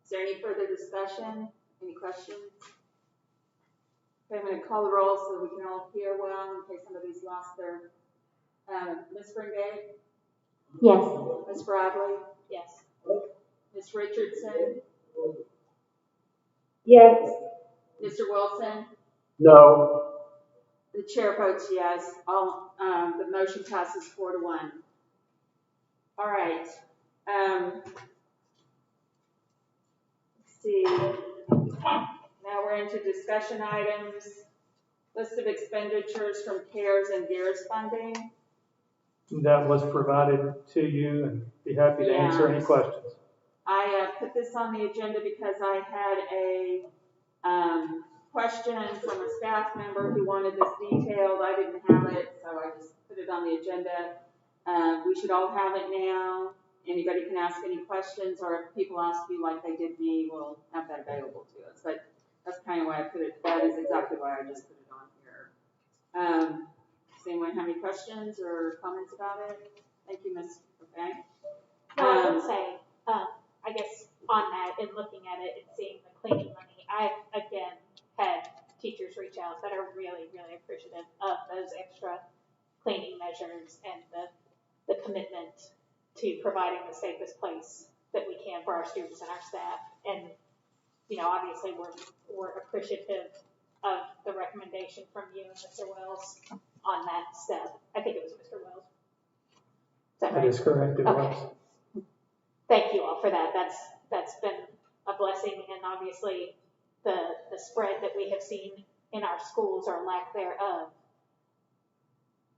Is there any further discussion? Any questions? Okay, I'm going to call the roll so we can all hear well in case somebody's lost their. Ms. Springate? Yes. Ms. Bradley? Yes. Ms. Richardson? Yes. Mr. Wilson? No. The chair votes yes. All the motion passes 4-1. All right. Let's see. Now we're into discussion items. List of expenditures from CARES and GEARS funding. That was provided to you, and be happy to answer any questions. I put this on the agenda because I had a question from a staff member who wanted this detailed. I didn't have it, so I just put it on the agenda. We should all have it now. anybody can ask any questions, or if people ask you like they did me, we'll have that available to us. But that's kind of why I put it, that is exactly why I just put it on here. Does anyone have any questions or comments about it? Thank you, Ms. Okay. No, I would say, I guess on that and looking at it and seeing the cleaning money, I've again had teachers reach out that are really, really appreciative of those extra cleaning measures and the commitment to providing the safest place that we can for our students and our staff. And, you know, obviously we're appreciative of the recommendation from you and Mr. Wells on that step. I think it was Mr. Wells. Is that right? That is correct, it Okay. was. Thank you all for that. That's been a blessing, and obviously the spread that we have seen in our schools or lack thereof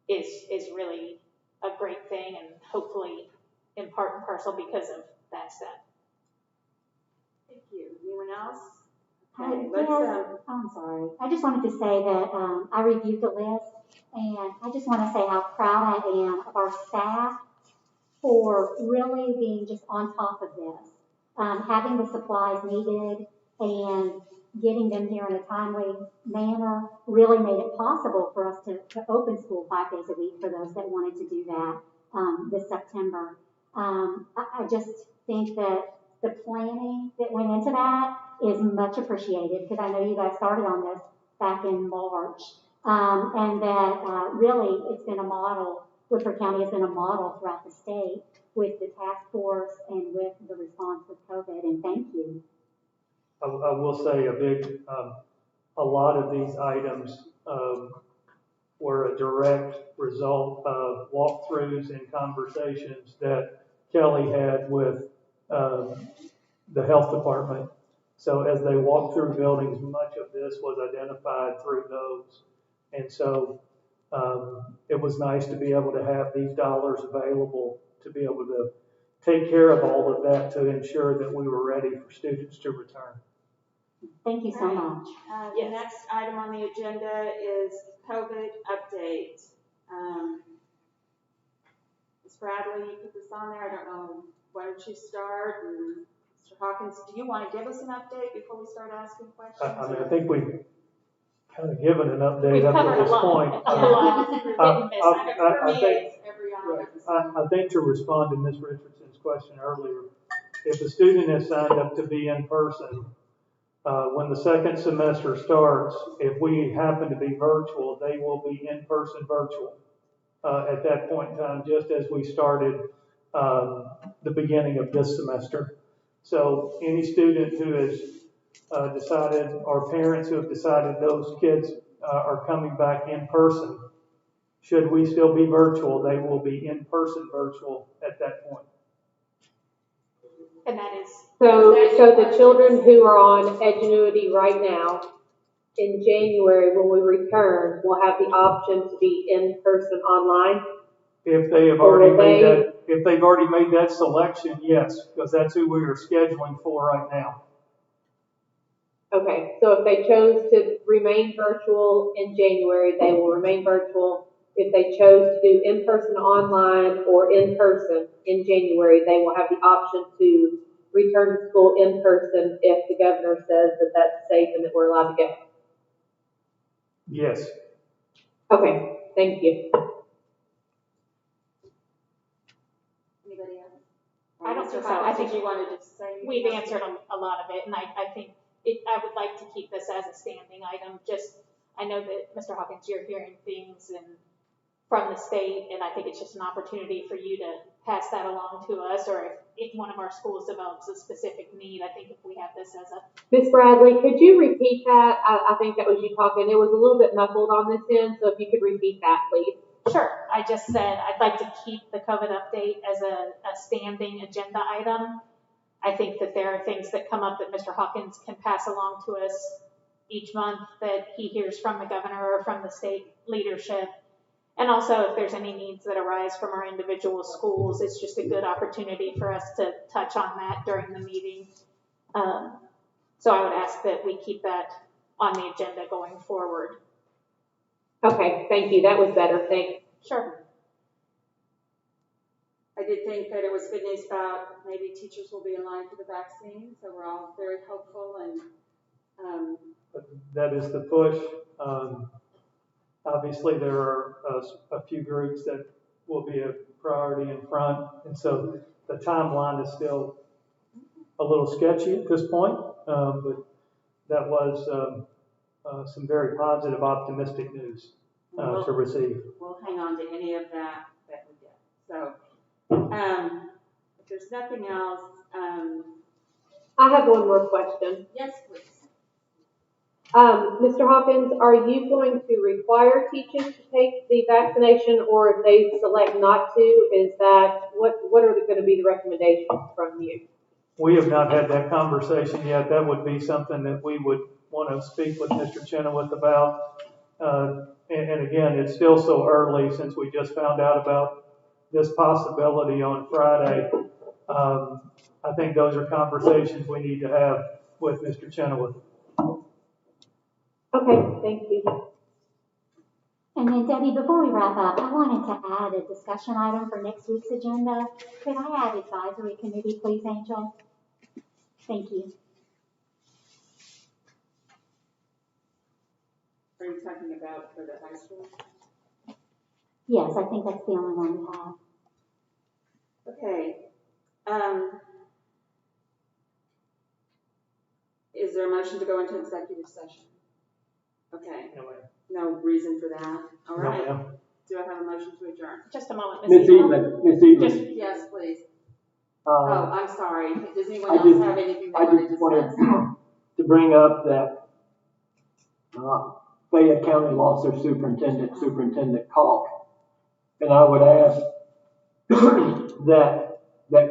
is really a great thing, and hopefully in part and parcel because of that step. Thank you. Anyone else? Okay, Let's, I'm sorry. I just wanted to say that I reviewed the list, and I just want to say how proud I am of our staff for really being just on top of this. Having the supplies needed and getting them here in a timely manner really made it possible for us to open school 5 days a week for those that wanted to do that this September. I just think that the planning that went into that is much appreciated, because I know you guys started on this back in March, and that really it's been a model. Woodford County has been a model throughout the state with the task force and with the response with COVID, and thank you. I will say a lot of these items were a direct result of walkthroughs and conversations that Kelly had with the health department. So as they walked through buildings, much of this was identified through those. And so it was nice to be able to have these dollars available to be able to take care of all of that to ensure that we were ready for students to return. Thank you so much. The next item on the agenda is COVID update. Ms. Bradley, you put this on there. I don't know. Why don't you start? And Mr. Hawkins, do you want to give us an update before we start asking questions? I think we've kind of given an update We've up covered to this point. I think to respond to Ms. Richardson's question earlier, if a student has signed up to be in person, when the second semester starts, if we happen to be virtual, they will be in-person virtual at that point in time, just as we started the beginning of this semester. So any student who has decided, or parents who have decided those kids are coming back in person, should we still be virtual, they will be in-person virtual at that point. And that is So the children who are on Edgenuity right now, in January when we return, will have the option to be in person online? If they have already made that, if they've already made that selection, yes, because that's who we are scheduling for right now. Okay, so if they chose to remain virtual in January, they will remain virtual. If they chose to do in-person online or in-person in January, they will have the option to return to school in person if the governor says that that's safe and that we're allowed to go. Yes. Okay, thank you. Anybody else? I don't think so. I think you wanted to say we've answered a lot of it, and I think I would like to keep this as a standing item. Just, I know that Mr. Hawkins, you're hearing things from the state, and I think it's just an opportunity for you to pass that along to us, or if one of our schools develops a specific need, I think if we have this as a... Ms. Bradley, could you repeat that? I think that was you talking. It was a little bit muffled on this end, so if you could repeat that, please. Sure. I just said I'd like to keep the COVID update as a standing agenda item. I think that there are things that come up that Mr. Hawkins can pass along to us each month that he hears from the governor or from the state leadership. And also, if there's any needs that arise from our individual schools, it's just a good opportunity for us to touch on that during the meeting. So I would ask that we keep that on the agenda going forward. Okay, thank you. That was better. Thanks. Sure. I did think that it was good news about maybe teachers will be in line for the vaccine, so we're all very hopeful and That is the push. Obviously, there are a few groups that will be a priority in front, and so the timeline is still a little sketchy at this point, but that was some very positive, optimistic news to receive. We'll hang on to any of that we get. So, if there's nothing else, I have one more question. yes, please. Mr. Hawkins, are you going to require teachers to take the vaccination, or if they select not to, is that, what are going to be the recommendations from you? We have not had that conversation yet. That would be something that we would want to speak with Mr. Chenoweth about. And again, it's still so early since we just found out about this possibility on Friday. I think those are conversations we need to have with Mr. Chenoweth. Okay, thank you. And then Debbie, before we wrap up, I wanted to add a discussion item for next week's agenda. Could I add advisory committee, please, Angel? Thank you. Are you talking about for the high school? Yes, I think that's the only one we have. Okay. Is there a motion to go into executive session? Okay. No reason for that. All right. No, Do I have a motion to adjourn? Just a moment, Miss Evening, Miss Evening. Yes, please. Uh, I'm sorry. Does anyone I else just- have anything they I want to just wanted discuss? to bring up that Fayette County lost their Superintendent Kalk, and I would ask that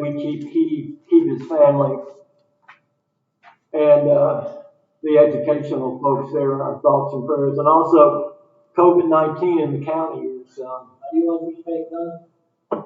we keep his family and the educational folks there, our thoughts and prayers, and also COVID-19 in the county is. How do you want me to make done?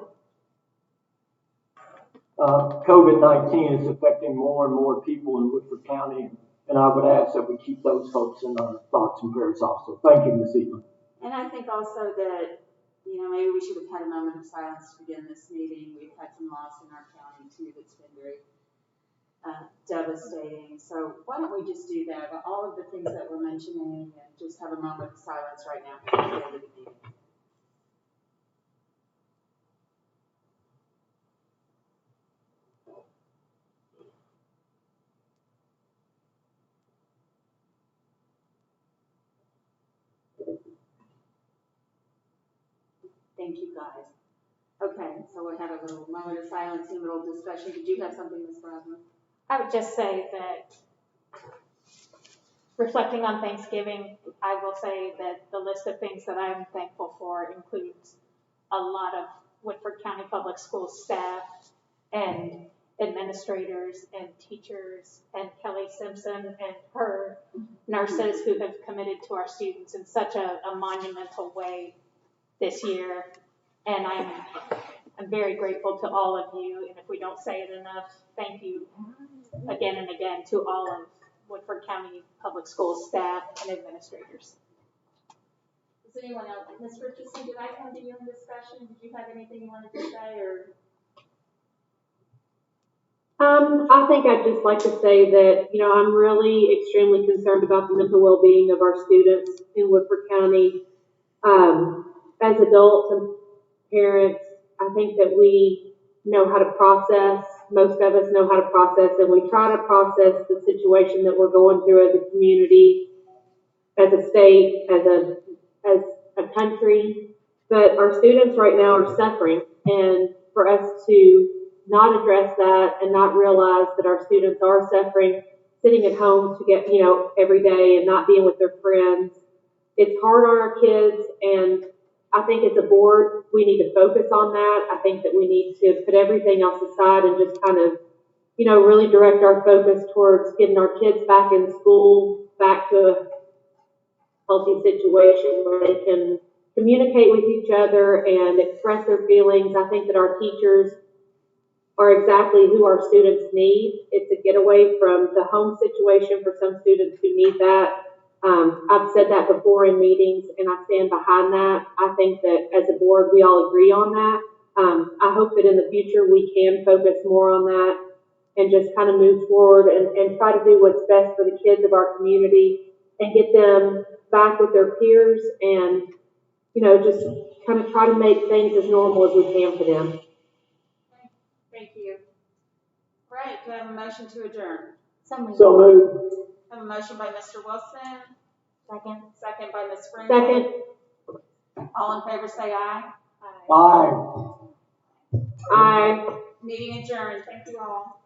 COVID-19 is affecting more and more people in Woodford County, and I would ask that we keep those folks in our thoughts and prayers also. Thank you, Ms. Eaton. And I think also that, maybe we should have had a moment of silence to begin this meeting. We've had some loss in our county too that's been very devastating. So why don't we just do that? All of the things that we're mentioning, and just have a moment of silence right now before the end of the meeting. Thank you, guys. Okay, so we'll have a little moment of silence and a little discussion. Did you have something, Ms. Brosnan? I would just say that reflecting on Thanksgiving, I will say that the list of things that I'm thankful for includes a lot of Woodford County Public Schools staff and administrators and teachers and Kelly Simpson and her nurses who have committed to our students in such a monumental way this year. And I'm very grateful to all of you. And if we don't say it enough, thank you again and again to all of Woodford County Public Schools staff and administrators. Does anyone else? Ms. Richardson, did I come to you in discussion? Did you have anything you wanted to say, or? I think I'd just like to say that, I'm really extremely concerned about the mental well-being of our students in Woodford County. As adults and parents, I think that we know how to process. Most of us know how to process, and we try to process the situation that we're going through as a community, as a state, as a country. But our students right now are suffering, and for us to not address that and not realize that our students are suffering, sitting at home to get, every day and not being with their friends, it's hard on our kids. And I think as a board, we need to focus on that. I think that we need to put everything else aside and just kind of, really direct our focus towards getting our kids back in school, back to a healthy situation where they can communicate with each other and express their feelings. I think that our teachers are exactly who our students need. It's a getaway from the home situation for some students who need that. I've said that before in meetings, and I stand behind that. I think that as a board, we all agree on that. I hope that in the future we can focus more on that and just kind of move forward and try to do what's best for the kids of our community and get them back with their peers and, you know, just kind of try to make things as normal as we can for them. Thank you. Right, do I have a motion to adjourn? So moved. I have a motion by Mr. Wilson. Second. Second by Ms. Springfield. Second. All in favor say aye. Aye. Aye. Meeting adjourned. Thank you all.